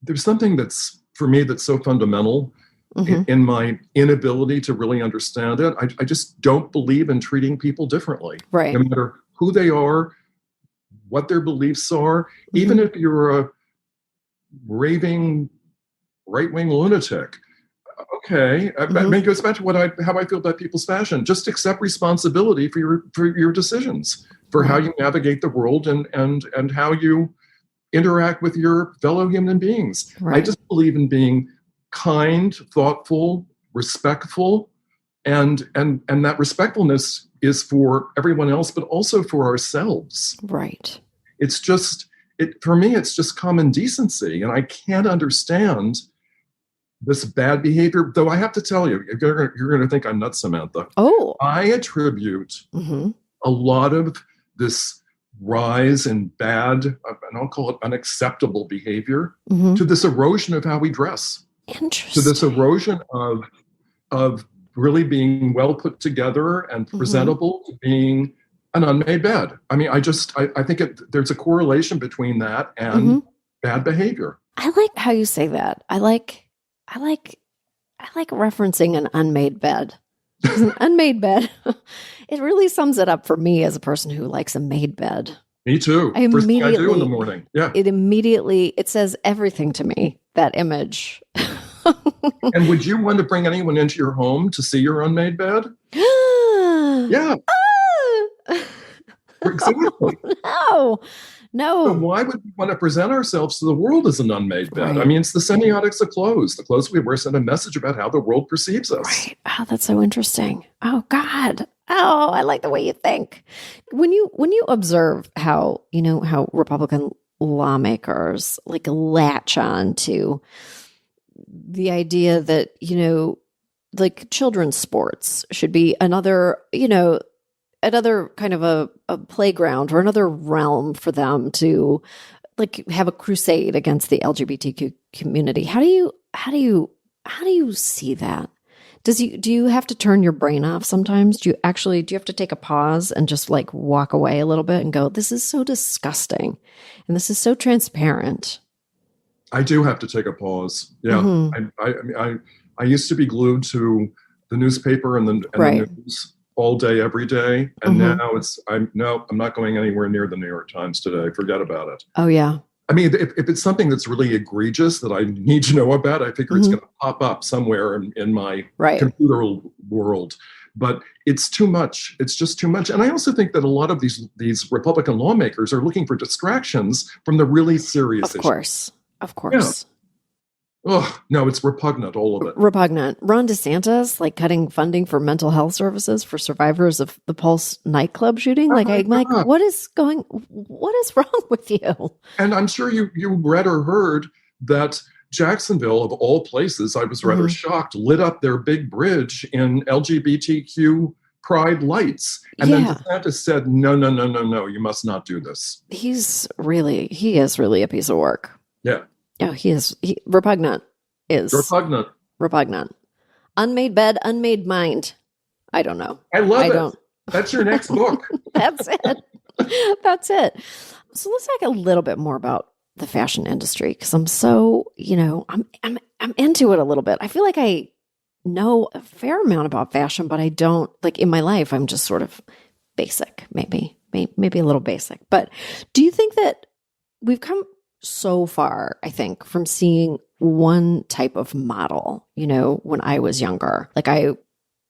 there's something that's, for me, that's so fundamental in my inability to really understand it. I just don't believe in treating people differently. Right. No matter who they are, what their beliefs are, even if you're a raving right-wing lunatic. Okay. I mean, it goes back to how I feel about people's fashion. Just accept responsibility for your decisions, for how you navigate the world and how you interact with your fellow human beings. Right. I just believe in being kind, thoughtful, respectful, and that respectfulness is for everyone else, but also for ourselves. Right. It's just, for me, it's just common decency. And I can't understand this bad behavior, though I have to tell you, you're going to think I'm nuts, Samantha. Oh. I attribute a lot of this rise in bad, and I'll call it unacceptable behavior, to this erosion of how we dress. Interesting. To this erosion of really being well put together and presentable to being an unmade bed. I mean, I think there's a correlation between that and bad behavior. I like how you say that. I like referencing an unmade bed. Because an unmade bed, it really sums it up for me as a person who likes a made bed. Me too. First thing I do in the morning. Yeah. It says everything to me, that image. And would you want to bring anyone into your home to see your unmade bed? Yeah. Exactly. No. So why would we want to present ourselves to the world as an unmade bed? Right. I mean, it's the semiotics of clothes. The clothes we wear send a message about how the world perceives us. Right. Oh, that's so interesting. Oh, God. Oh, I like the way you think. When you observe how Republican lawmakers like latch on to the idea that, like children's sports should be another kind of a playground or another realm for them to like have a crusade against the LGBTQ community. How do you see that? Do you have to turn your brain off sometimes? Do you have to take a pause and just like walk away a little bit and go, this is so disgusting and this is so transparent? I do have to take a pause. Yeah. Mm-hmm. I used to be glued to the newspaper and the news all day, every day. And now I'm not going anywhere near the New York Times today. Forget about it. Oh, yeah. I mean, if it's something that's really egregious that I need to know about, I figure it's going to pop up somewhere in my computer world. But it's too much. It's just too much. And I also think that a lot of these Republican lawmakers are looking for distractions from the really serious issues. Of course. Yeah. Oh, no, it's repugnant, all of it. Repugnant. Ron DeSantis, like cutting funding for mental health services for survivors of the Pulse nightclub shooting. What is wrong with you? And I'm sure you read or heard that Jacksonville, of all places, I was rather shocked, lit up their big bridge in LGBTQ pride lights. And then DeSantis said, no, you must not do this. He is really a piece of work. Yeah. Oh, repugnant. Repugnant. Unmade bed, unmade mind. I don't know. I love it. That's your next book. That's it. So let's talk a little bit more about the fashion industry because I'm so, I'm into it a little bit. I feel like I know a fair amount about fashion, but I don't like in my life. I'm just sort of basic, maybe a little basic. But do you think that we've come so far, I think, from seeing one type of model, when I was younger? Like I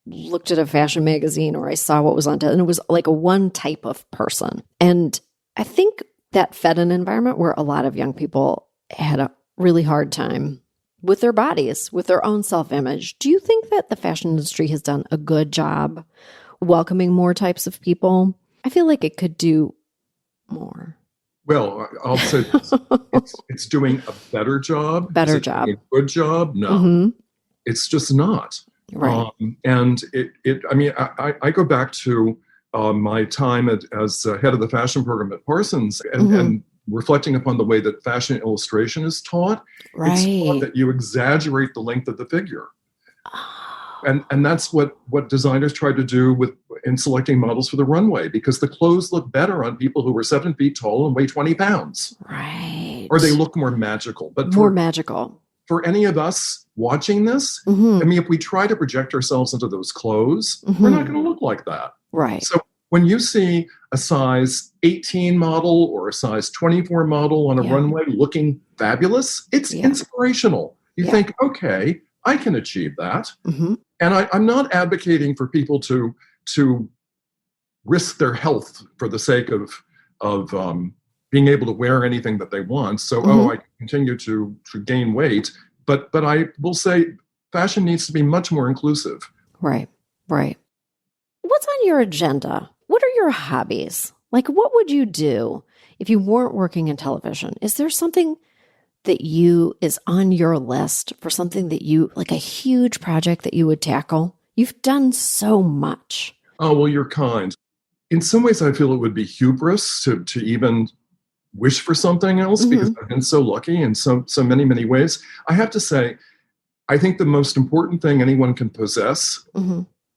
looked at a fashion magazine or I saw what was on it and it was like a one type of person. And I think that fed an environment where a lot of young people had a really hard time with their bodies, with their own self-image. Do you think that the fashion industry has done a good job welcoming more types of people? I feel like it could do more. Well, I'll say it's doing a better job. A good job? No, it's just not. Right. And I go back to my time as head of the fashion program at Parsons and reflecting upon the way that fashion illustration is taught. Right. It's taught that you exaggerate the length of the figure. And that's what designers try to do in selecting models for the runway, because the clothes look better on people who are 7 feet tall and weigh 20 pounds. Right. Or they look more magical. But for any of us watching this, I mean, if we try to project ourselves into those clothes, we're not going to look like that. Right. So when you see a size 18 model or a size 24 model on a runway looking fabulous, it's inspirational. You think, okay, I can achieve that. And I'm not advocating for people to risk their health for the sake of being able to wear anything that they want. So, I continue to gain weight. But I will say fashion needs to be much more inclusive. Right. What's on your agenda? What are your hobbies? Like, what would you do if you weren't working in television? Is there something that is on your list for something that like a huge project that you would tackle? You've done so much. Oh, well, you're kind. In some ways, I feel it would be hubris to even wish for something else because I've been so lucky in so many, many ways. I have to say, I think the most important thing anyone can possess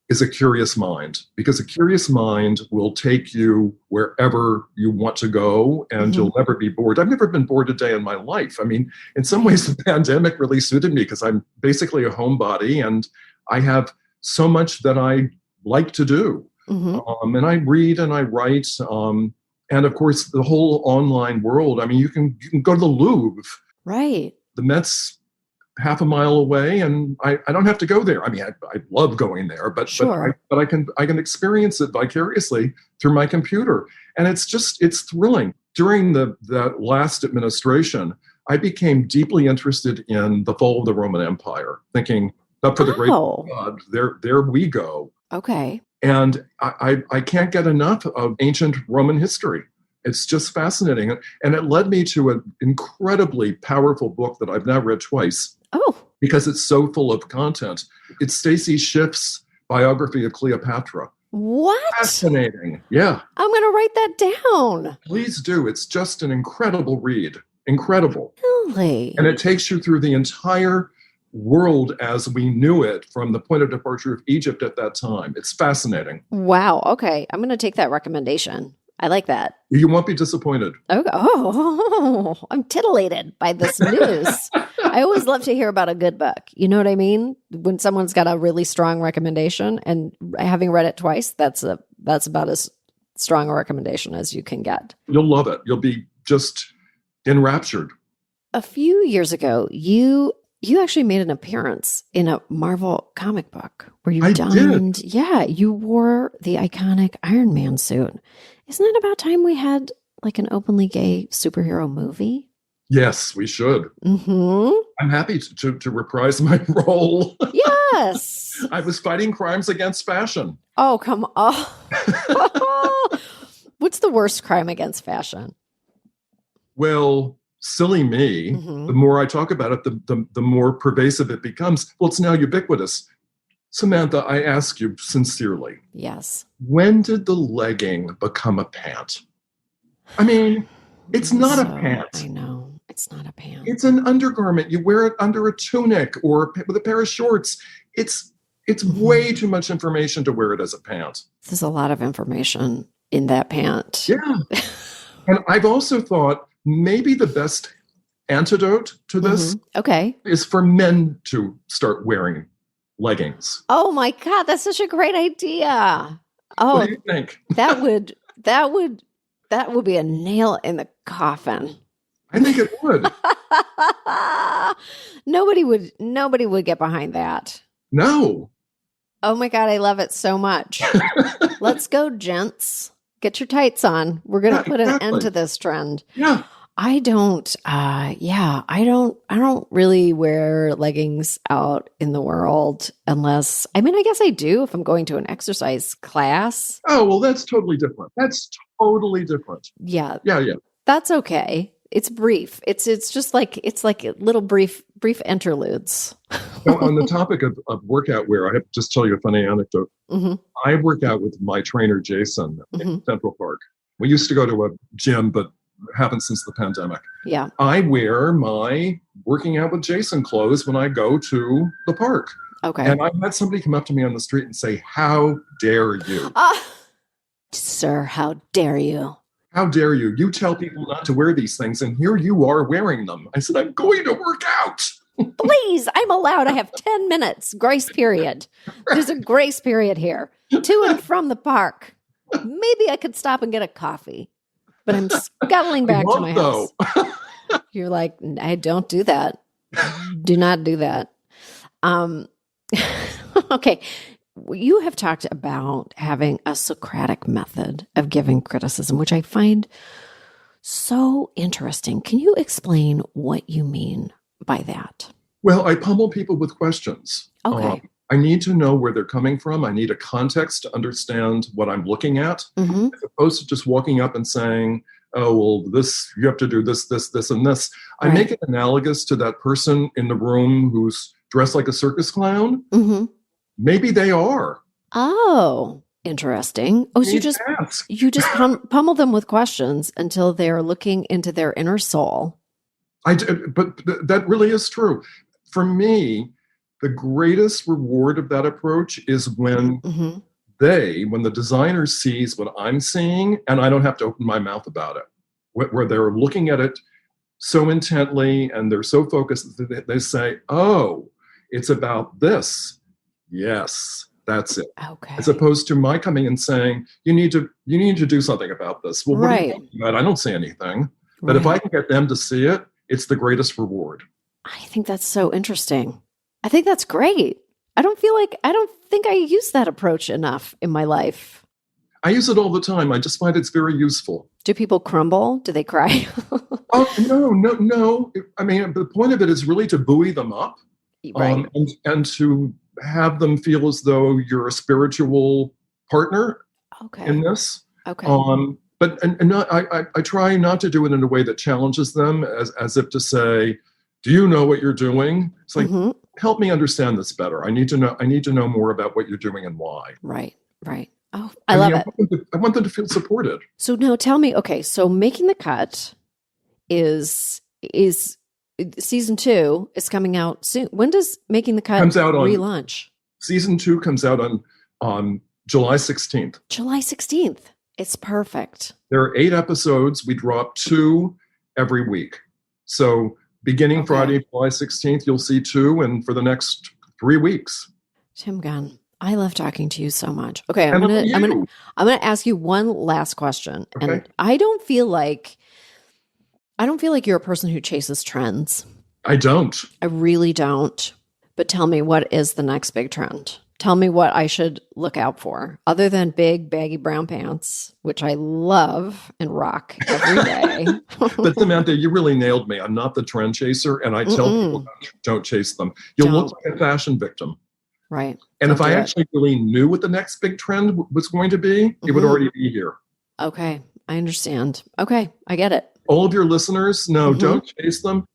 is a curious mind, because a curious mind will take you wherever you want to go and you'll never be bored. I've never been bored a day in my life. I mean, in some ways, the pandemic really suited me because I'm basically a homebody and I have so much that I like to do. And I read and I write. And of course, the whole online world. I mean, you can go to the Louvre. Right. The Met's half a mile away, and I don't have to go there. I mean, I love going there, but Sure. but I can experience it vicariously through my computer, and it's thrilling. During that last administration, I became deeply interested in the fall of the Roman Empire, thinking, "Up for the great God, there we go." Okay. And I can't get enough of ancient Roman history. It's just fascinating. And it led me to an incredibly powerful book that I've now read twice. Oh. Because it's so full of content. It's Stacy Schiff's biography of Cleopatra. What? Fascinating. Yeah. I'm going to write that down. Please do. It's just an incredible read. Incredible. Really? And it takes you through the entire world as we knew it from the point of departure of Egypt at that time. It's fascinating. Wow. Okay. I'm going to take that recommendation. I like that. You won't be disappointed. Okay. Oh, I'm titillated by this news. I always love to hear about a good book. You know what I mean? When someone's got a really strong recommendation, and having read it twice, that's about as strong a recommendation as you can get. You'll love it. You'll be just enraptured. A few years ago, you actually made an appearance in a Marvel comic book where you donned. Yeah, you wore the iconic Iron Man suit. Isn't it about time we had like an openly gay superhero movie? Yes, we should. Mm-hmm. I'm happy to reprise my role. Yes. I was fighting crimes against fashion. Oh, come on. What's the worst crime against fashion? Well, silly me. Mm-hmm. The more I talk about it, the more pervasive it becomes. Well, it's now ubiquitous. Samantha, I ask you sincerely. Yes. When did the legging become a pant? I mean, it's not a pant. I know. It's not a pant. It's an undergarment. You wear it under a tunic or with a pair of shorts. It's way too much information to wear it as a pant. There's a lot of information in that pant. Yeah. And I've also thought maybe the best antidote to this is for men to start wearing leggings. Oh my God, that's such a great idea. Oh, what do you think? that would be a nail in the coffin. I think it would. Nobody would get behind that. No. Oh my God, I love it so much. Let's go, gents. Get your tights on. We're going to put an end to this trend. Yeah. I don't really wear leggings out in the world unless, I mean, I guess I do if I'm going to an exercise class. Oh, well, that's totally different. Yeah. Yeah. That's okay. It's brief. It's just like, it's like little brief interludes. Now, on the topic of workout wear, I have to just tell you a funny anecdote. Mm-hmm. I work out with my trainer, Jason, in Central Park. We used to go to a gym, but haven't since the pandemic. Yeah. I wear my working out with Jason clothes when I go to the park. Okay. And I had somebody come up to me on the street and say, "How dare you?" Sir, how dare you? How dare you? You tell people not to wear these things, and here you are wearing them. I said, "I'm going to work out." Please, I'm allowed. I have 10 minutes grace period. There's a grace period here to and from the park. Maybe I could stop and get a coffee. But I'm scuttling back to my house. You're like, I don't do that. Do not do that. Okay. You have talked about having a Socratic method of giving criticism, which I find so interesting. Can you explain what you mean by that? Well, I pummel people with questions. Okay. I need to know where they're coming from. I need a context to understand what I'm looking at, as opposed to just walking up and saying, "Oh, well, this, you have to do this, and this." I make it analogous to that person in the room who's dressed like a circus clown. Mm-hmm. Maybe they are. Oh, interesting. Oh, so you just pummel them with questions until they're looking into their inner soul. But that really is true. For me, the greatest reward of that approach is when when the designer sees what I'm seeing, and I don't have to open my mouth about it, where they're looking at it so intently and they're so focused that they say, "Oh, it's about this. Yes, that's it." Okay. As opposed to my coming and saying, you need to do something about this. Well, what are you talking about? I don't say anything. But if I can get them to see it, it's the greatest reward. I think that's so interesting. I think that's great. I don't think I use that approach enough in my life. I use it all the time. I just find it's very useful. Do people crumble? Do they cry? Oh, no. I mean, the point of it is really to buoy them up, Right. And to have them feel as though you're a spiritual partner in this. Okay. But I try not to do it in a way that challenges them, as if to say, "Do you know what you're doing?" It's like, help me understand this better. I need to know more about what you're doing and why. Right. Oh, I love it. I want them to feel supported. So now tell me, okay, so Making the Cut is season 2 is coming out soon. When does Making the Cut relaunch? Season 2 comes out on July 16th. July 16th. It's perfect. There are 8 episodes. We drop 2 every week. So beginning Friday, July 16th, you'll see 2, and for the next 3 weeks. Tim Gunn, I love talking to you so much. Okay, I'm gonna ask you one last question. Okay. And I don't feel like you're a person who chases trends. I don't. I really don't. But tell me, what is the next big trend? Tell me what I should look out for, other than big baggy brown pants, which I love and rock every day. But Samantha, you really nailed me. I'm not the trend chaser, and I tell people don't chase them. You'll look like a fashion victim. Right. And if I actually really knew what the next big trend was going to be, it would already be here. Okay. I understand. Okay. I get it. All of your listeners, no, don't chase them.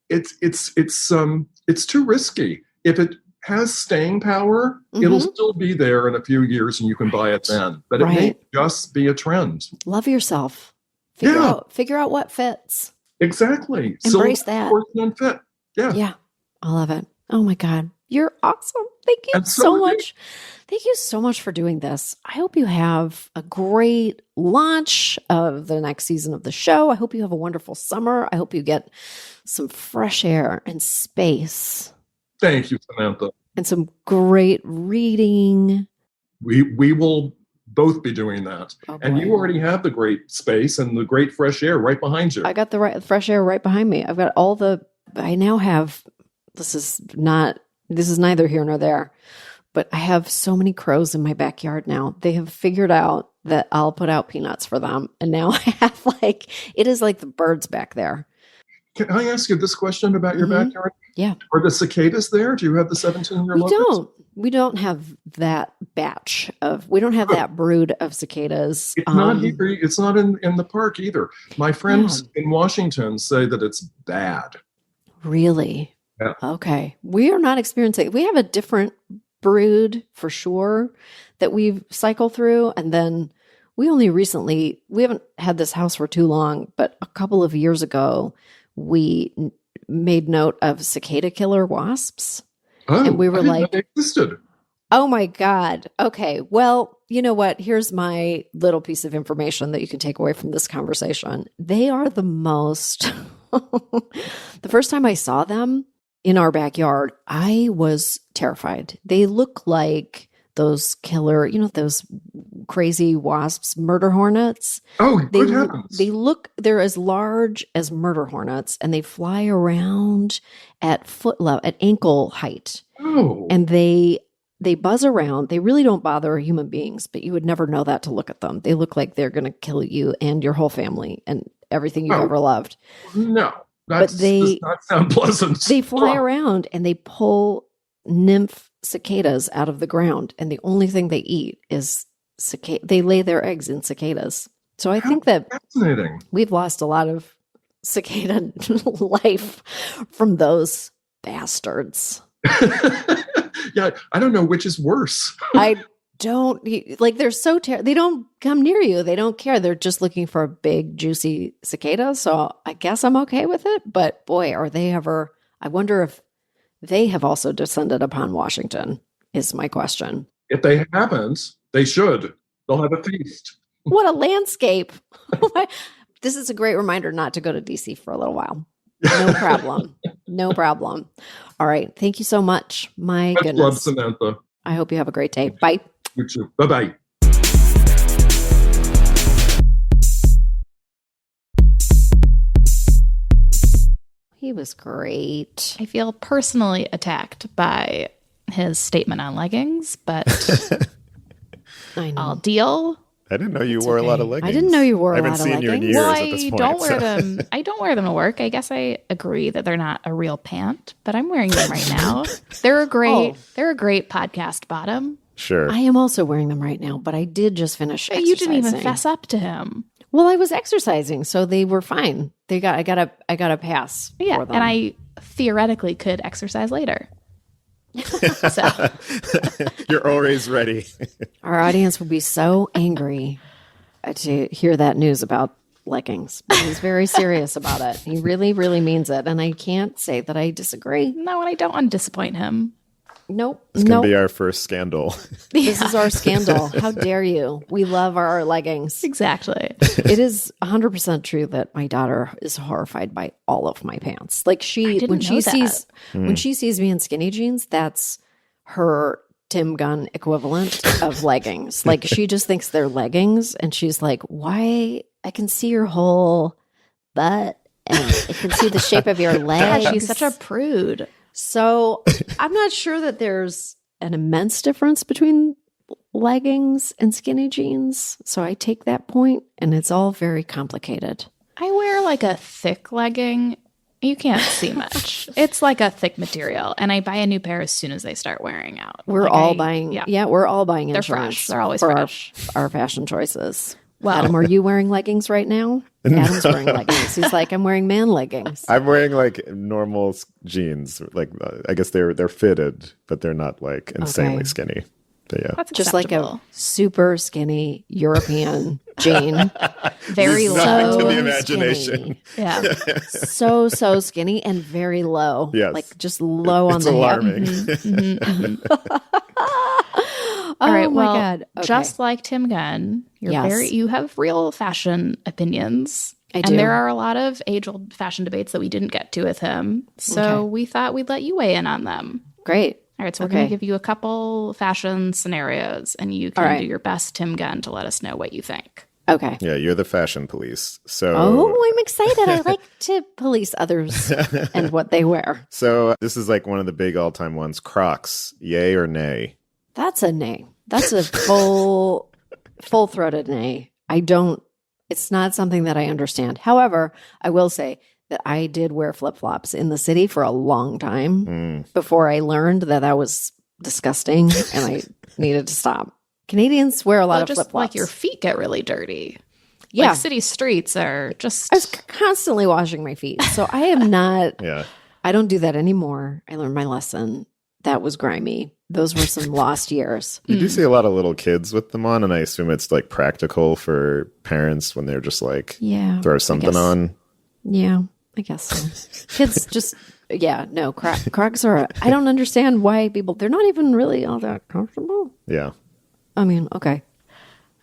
It's too risky. If it has staying power, it'll still be there in a few years and you can buy it then. But it may just be a trend. Love yourself. Figure out what fits. Exactly. Embrace that. And fit. Yeah. Yeah. I love it. Oh my God. You're awesome. Thank you so much. Thank you so much for doing this. I hope you have a great launch of the next season of the show. I hope you have a wonderful summer. I hope you get some fresh air and space. Thank you, Samantha. And some great reading. We will both be doing that. And you already have the great space and the great fresh air right behind you. I got the fresh air right behind me. I've got I now have, this is neither here nor there, but I have so many crows in my backyard now. They have figured out that I'll put out peanuts for them. And now I have it is like the birds back there. Can I ask you this question about your backyard? Yeah. Are the cicadas there? Do you have the 17-year locusts? We don't have that we don't have that brood of cicadas. It's not here. It's not in the park either. My friends in Washington say that it's bad. Really? Yeah. Okay. We are not experiencing, we have a different brood for sure that we've cycled through. And then we haven't had this house for too long, but a couple of years ago, we made note of cicada killer wasps. Oh, and we were I didn't like, know they existed. Oh my God. Okay. Well, you know what? Here's my little piece of information that you can take away from this conversation. They are the most, the first time I saw them in our backyard, I was terrified. They look like those killer, those crazy wasps, murder hornets. Oh, good heavens. They're as large as murder hornets, and they fly around at foot level, at ankle height. Oh. And they buzz around. They really don't bother human beings, but you would never know that to look at them. They look like they're going to kill you and your whole family and everything you've ever loved. No, that does not sound pleasant. They fly around and they pull nymph cicadas out of the ground, and the only thing they eat is cicada. They lay their eggs in cicadas. So I think that fascinating. We've lost a lot of cicada life from those bastards. Yeah, I don't know which is worse. I don't they're so they don't come near you. They don't care. They're just looking for a big juicy cicada. So I guess I'm okay with it. But boy, are they ever? I wonder if they have also descended upon Washington. Is my question. If they haven't, they should. They'll have a feast. What a landscape! This is a great reminder not to go to DC for a little while. No problem. No problem. All right. Thank you so much. My goodness. Love, Samantha. I hope you have a great day. Bye. You too. Bye-bye. He was great. I feel personally attacked by his statement on leggings, but I know. I'll deal. I didn't know you wore a lot of leggings. I didn't know you wore a lot of I haven't seen you in leggings. years Well, at this I point. don't wear them. I don't wear them to work. I guess I agree that they're not a real pant, but I'm wearing them right now. They're a great. They're a great podcast bottom. Sure. I am also wearing them right now, but I did just finish exercising. You didn't even fess up to him. Well, I was exercising, so they were fine. I got a pass. Yeah, for them. and I theoretically could exercise later. So You're always ready. Our audience would be so angry to hear that news about leggings. But he's very serious about it. He really, really means it. And I can't say that I disagree. no, and I don't want to disappoint him. Nope. It's going to be our first scandal. This is our scandal. How dare you? We love our leggings. Exactly. It is 100% true that my daughter is horrified by all of my pants. Like when she sees me in skinny jeans, that's her Tim Gunn equivalent of leggings. Like she just thinks they're leggings, and she's like, "Why? I can see your whole butt, and I can see the shape of your legs." God, she's such a prude. So I'm not sure that there's an immense difference between leggings and skinny jeans. So I take that point, and it's all very complicated. I wear like a thick legging. You can't see much. It's like a thick material, and I buy a new pair as soon as they start wearing out. We're Like all buying. Yeah, we're all buying They're insurance. fresh. They're always for fresh. Our fashion choices. Well- Adam, are you wearing leggings right now? Adam's wearing leggings. He's like, I'm wearing man leggings. I'm wearing like normal jeans. Like I guess they're fitted, but they're not like insanely skinny. But yeah, That's Just like acceptable. a super skinny European jean. Very Leaves nothing low. to the So imagination. Yeah. So skinny and very low. Yes. Like just low on It's the alarming. hip. All right. Oh my Well, God. Okay. just like Tim Gunn, Yes. you have real fashion opinions. I And do. there are a lot of age-old fashion debates that we didn't get to with him. So we thought we'd let you weigh in on them. Great. All right, so we're going to give you a couple fashion scenarios, and you can do your best Tim Gunn to let us know what you think. Okay. Yeah, you're the fashion police. So Oh, I'm excited. I like to police others and what they wear. So this is like one of the big all-time ones. Crocs, yay or nay? That's a nay. That's a full-throated nay. It's not something that I understand. However, I will say that I did wear flip-flops in the city for a long time before I learned that was disgusting and I needed to stop. Canadians wear a lot of just flip-flops. like your feet get really dirty. Yeah. Like city streets are just... I was constantly washing my feet. So I am not, Yeah. I don't do that anymore. I learned my lesson. That was grimy. Those were some lost years. You do see a lot of little kids with them on, and I assume it's like practical for parents when they're just like Yeah. throw something on. Yeah, I guess so. Kids just, Crocs are, I don't understand why they're not even really all that comfortable. Yeah. I mean, okay.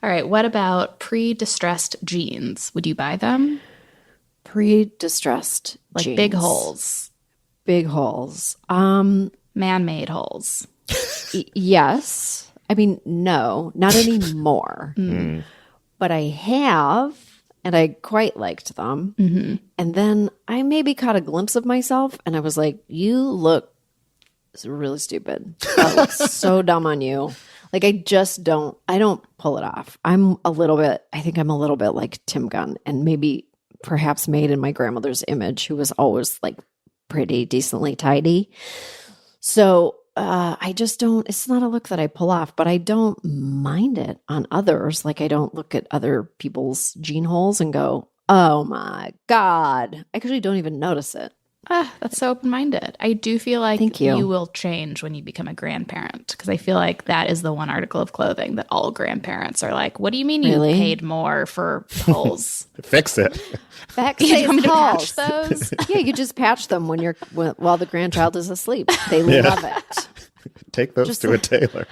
All right, what about pre-distressed jeans? Would you buy them? Pre-distressed Like jeans. big holes, Big holes. man-made holes. Yes. I mean, no, not anymore. But I have, and I quite liked them. And then I maybe caught a glimpse of myself, and I was like, you look really stupid. That looks so dumb on you. Like, I don't pull it off. I think I'm a little bit like Tim Gunn, and maybe perhaps made in my grandmother's image, who was always like pretty decently tidy. So I just don't, it's not a look that I pull off, but I don't mind it on others. Like, I don't look at other people's jean holes and go, oh my God. I actually don't even notice it. That's so open-minded. I do feel like Thank you. you will change when you become a grandparent, because I feel like that is the one article of clothing that all grandparents are like, what do you mean Really? you paid more for holes? Fix it. Backstage want me to holes. patch those? Yeah, you just patch them while the grandchild is asleep. They love it. Take those Just to a tailor.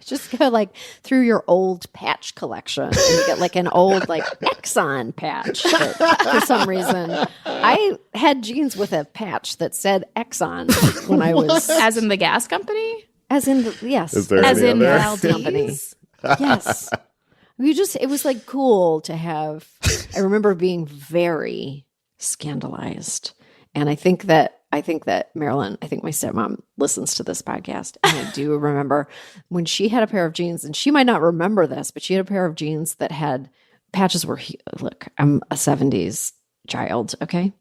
Just go like through your old patch collection and you get like an old like Exxon patch that, for some reason. I had jeans with a patch that said Exxon when I was As in the gas company? as in yes. Is there As any in other? Valdez? Yes. It was like cool to have. I remember being very scandalized And I think that Marilyn, I think my stepmom listens to this podcast. And I do remember when she had a pair of jeans, and she might not remember this, but she had a pair of jeans that had patches were, look, I'm a 70s child, okay?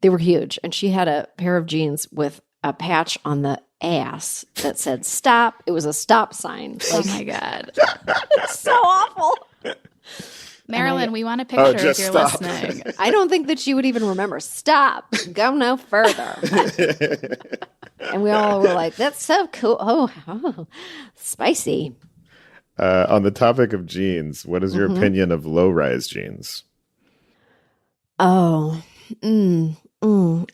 They were huge. And she had a pair of jeans with a patch on the ass that said stop. It was a stop sign. Oh my God. It's so awful. Marilyn, we want a picture if you're stop. listening. I don't think that she would even remember. Stop. Go no further. And we all were like, that's so cool. Oh, spicy. On the topic of jeans, what is your opinion of low-rise jeans? Oh, I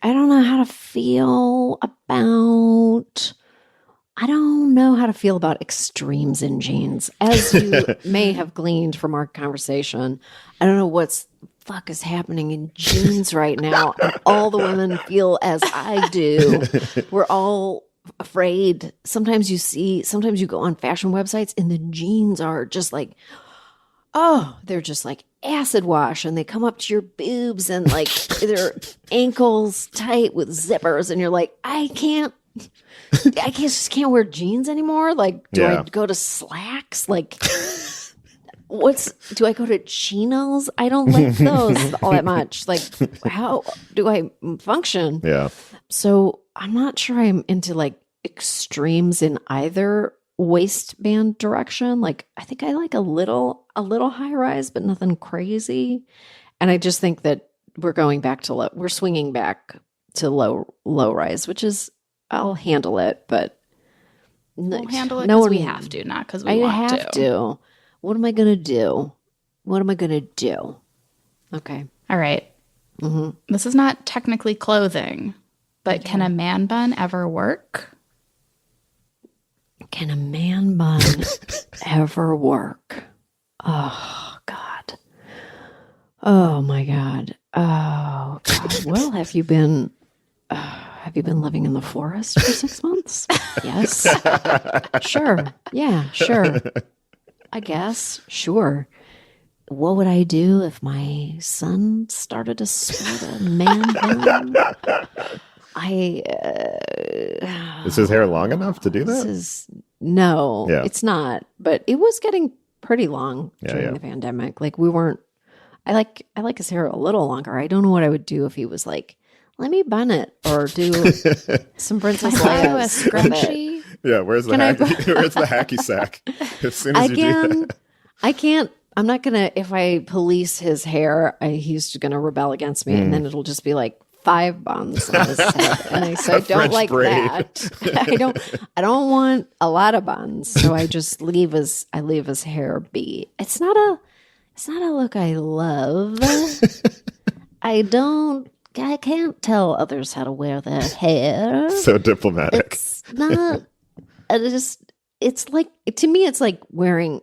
don't know how to feel about. I don't know how to feel about extremes in jeans. As you may have gleaned from our conversation, I don't know what's fuck is happening in jeans right now. And all the women feel as I do. We're all afraid. Sometimes you go on fashion websites and the jeans are just like, oh, they're just like acid wash, and they come up to your boobs and like their ankles tight with zippers, and you're like, I just can't wear jeans anymore. Like, do I go to slacks? Like, do I go to chinos? I don't like those all that much. Like, how do I function? Yeah. So I'm not sure I'm into like extremes in either waistband direction. Like, I think I like a little high rise, but nothing crazy. And I just think that we're swinging back to low rise, which is, I'll handle it, but we'll handle it because we have to, not because we want to. I have to. What am I going to do? Okay. All right. Mm-hmm. This is not technically clothing, but can a man bun ever work? Can a man bun ever work? Oh, God. Oh, my God. Oh, God. Well, have you been living in the forest for 6 months? Yes. Sure. Yeah, sure. I guess. Sure. What would I do if my son started to sport a man bun? Is his hair long enough to do that? No, it's not. But it was getting pretty long during the pandemic. Like I like his hair a little longer. I don't know what I would do if he was like, let me bun it or do some Princess Leia. Do a scrunchie? Yeah, where's the hacky sack? As soon as you do that. I can't. I'm not gonna. If I police his hair, he's gonna rebel against me, and then it'll just be like 5 buns on his head. And I say, I don't like braid. that. I don't want a lot of buns, so I just leave his hair be. It's not a look I love. I can't tell others how to wear their hair. So diplomatic. It's not. It's like, to me, it's like wearing,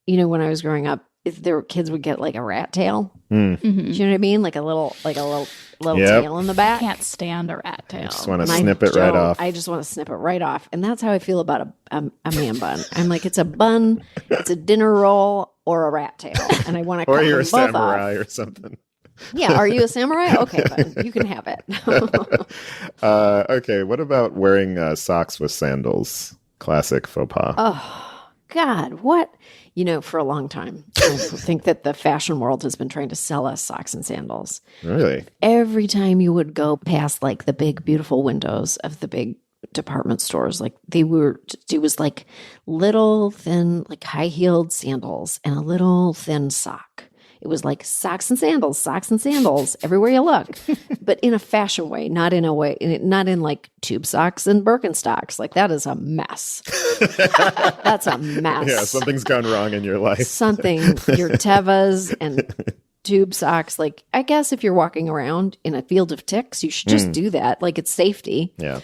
when I was growing up, if there were kids would get like a rat tail. Mm. Mm-hmm. Do you know what I mean? Like a little tail in the back. I can't stand a rat tail. I just want to snip it right off. I just want to snip it right off. And that's how I feel about a man bun. I'm like, it's a bun, it's a dinner roll, or a rat tail. And I want to cut them both off. Or you're a samurai or something. Yeah, are you a samurai? Okay, fine. You can have it. Okay, what about wearing socks with sandals? Classic faux pas. Oh, God, what? For a long time, I think that the fashion world has been trying to sell us socks and sandals. Really? Every time you would go past like the big, beautiful windows of the big department stores, like it was like little thin, like high-heeled sandals and a little thin sock. It was like socks and sandals everywhere you look, but in a fashion way, not in like tube socks and Birkenstocks. Like that is a mess. That's a mess. Yeah, something's gone wrong in your life. Your Tevas and tube socks. Like, I guess if you're walking around in a field of ticks, you should just do that. Like, it's safety. Yeah.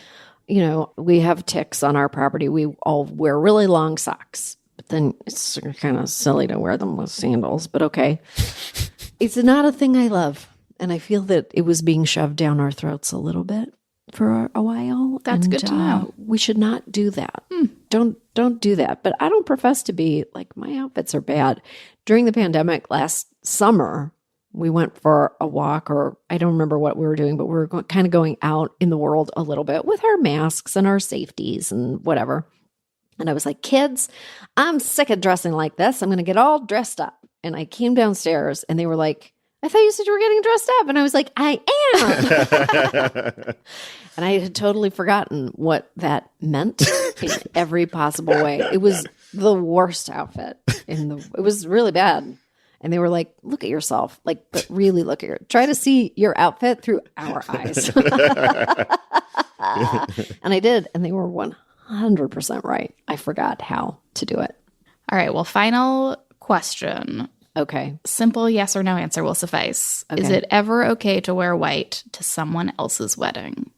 We have ticks on our property. We all wear really long socks. Then it's kind of silly to wear them with sandals, but okay. It's not a thing I love. And I feel that it was being shoved down our throats a little bit for a while. That's good to know. We should not do that. Don't do that. But I don't profess to be like, my outfits are bad. During the pandemic last summer, We went for a walk, or I don't remember what we were doing, but we were kind of going out in the world a little bit with our masks and our safeties and whatever. And I was like, kids, I'm sick of dressing like this. I'm going to get all dressed up. And I came downstairs and they were like, I thought you said you were getting dressed up. And I was like, I am. And I had totally forgotten what that meant in every possible way. It was the worst outfit. It was really bad. And they were like, look at yourself. Like, but really try to see your outfit through our eyes. And I did. And they were 100% right. I forgot how to do it. All right. Well, final question. Okay. Simple yes or no answer will suffice. Okay. Is it ever okay to wear white to someone else's wedding?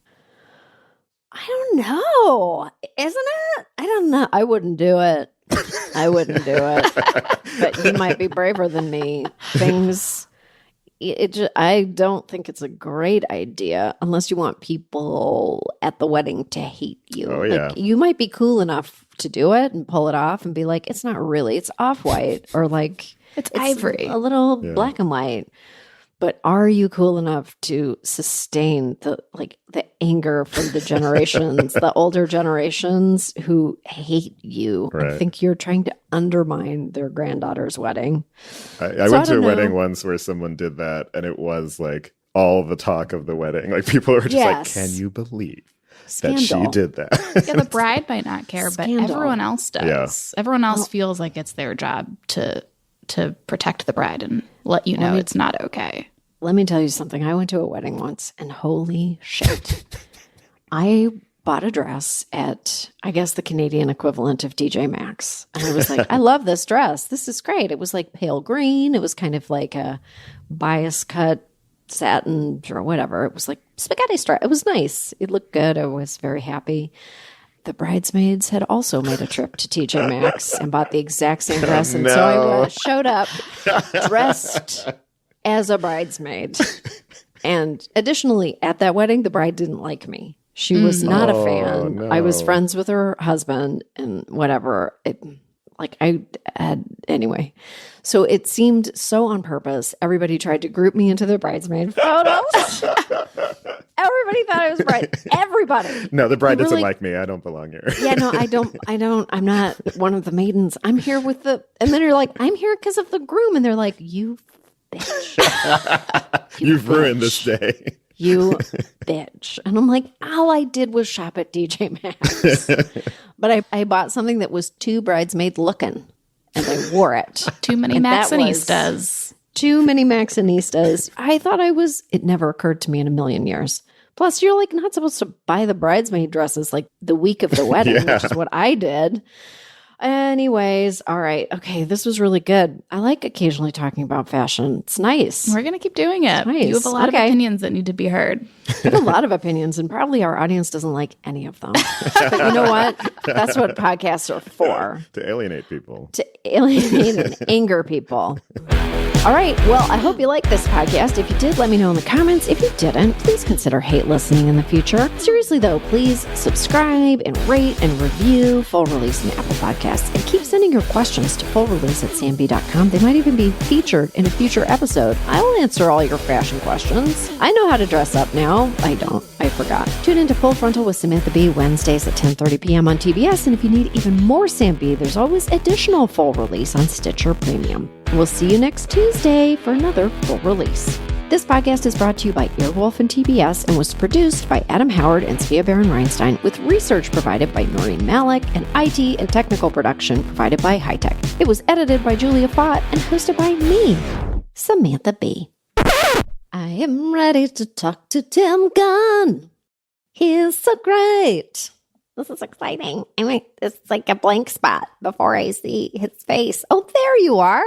I don't know. Isn't it? I don't know. I wouldn't do it. But you might be braver than me. I don't think it's a great idea unless you want people at the wedding to hate you. Oh, yeah. Like, you might be cool enough to do it and pull it off and be like, it's not really, it's off-white, or like it's ivory, a little black and white. But are you cool enough to sustain the anger from the generations, the older generations who hate you? Right. I think you're trying to undermine their granddaughter's wedding. I went to a wedding once where someone did that, and it was like all the talk of the wedding. Like, people were just like, can you believe that she did that? Yeah, the bride might not care, but everyone else does. Yeah. Everyone else feels like it's their job to protect the bride and let you know it's not okay. Let me tell you something. I went to a wedding once, and holy shit. I bought a dress at, I guess, the Canadian equivalent of TJ Maxx. And I was like, I love this dress. This is great. It was like pale green. It was kind of like a bias cut satin or whatever. It was like spaghetti stripe. It was nice. It looked good. I was very happy. The bridesmaids had also made a trip to TJ Maxx and bought the exact same dress. And so I showed up dressed as a bridesmaid. And additionally, at that wedding, the bride didn't like me. She was not a fan. No. I was friends with her husband and whatever. Anyway. So it seemed so on purpose. Everybody tried to group me into their bridesmaid photos. Everybody thought I was a bride. Everybody. No, the bride doesn't like me. I don't belong here. Yeah, no, I don't. I'm not one of the maidens. I'm here with and then you're like, I'm here because of the groom. And they're like, you bitch. You've ruined this day. You bitch. And I'm like, all I did was shop at DJ Maxx. But I bought something that was too bridesmaid looking, and I wore it. Too many Maxinistas. Too many Maxinistas. I thought it never occurred to me in a million years. Plus, you're like not supposed to buy the bridesmaid dresses like the week of the wedding, which is what I did. Anyways, all right. Okay, this was really good. I like occasionally talking about fashion. It's nice. We're going to keep doing it. Nice. You have a lot of opinions that need to be heard. I have a lot of opinions, and probably our audience doesn't like any of them. But you know what? That's what podcasts are for. To alienate people. To alienate and anger people. All right. Well, I hope you liked this podcast. If you did, let me know in the comments. If you didn't, please consider hate listening in the future. Seriously, though, please subscribe and rate and review Full Release in Apple Podcasts. And keep sending your questions to fullrelease@cmb.com. They might even be featured in a future episode. I'll answer all your fashion questions. I know how to dress up now. I don't. I forgot. Tune into Full Frontal with Samantha Bee Wednesdays at 10:30 p.m. on TBS. And if you need even more Sam Bee, there's always additional Full Release on Stitcher Premium. We'll see you next Tuesday for another Full Release. This podcast is brought to you by Earwolf and TBS and was produced by Adam Howard and Svea Baron-Reinstein with research provided by Noreen Malik and IT and technical production provided by Hightech. It was edited by Julia Fott and hosted by me, Samantha Bee. I am ready to talk to Tim Gunn. He is so great. This is exciting. I mean, it's like a blank spot before I see his face. Oh, there you are.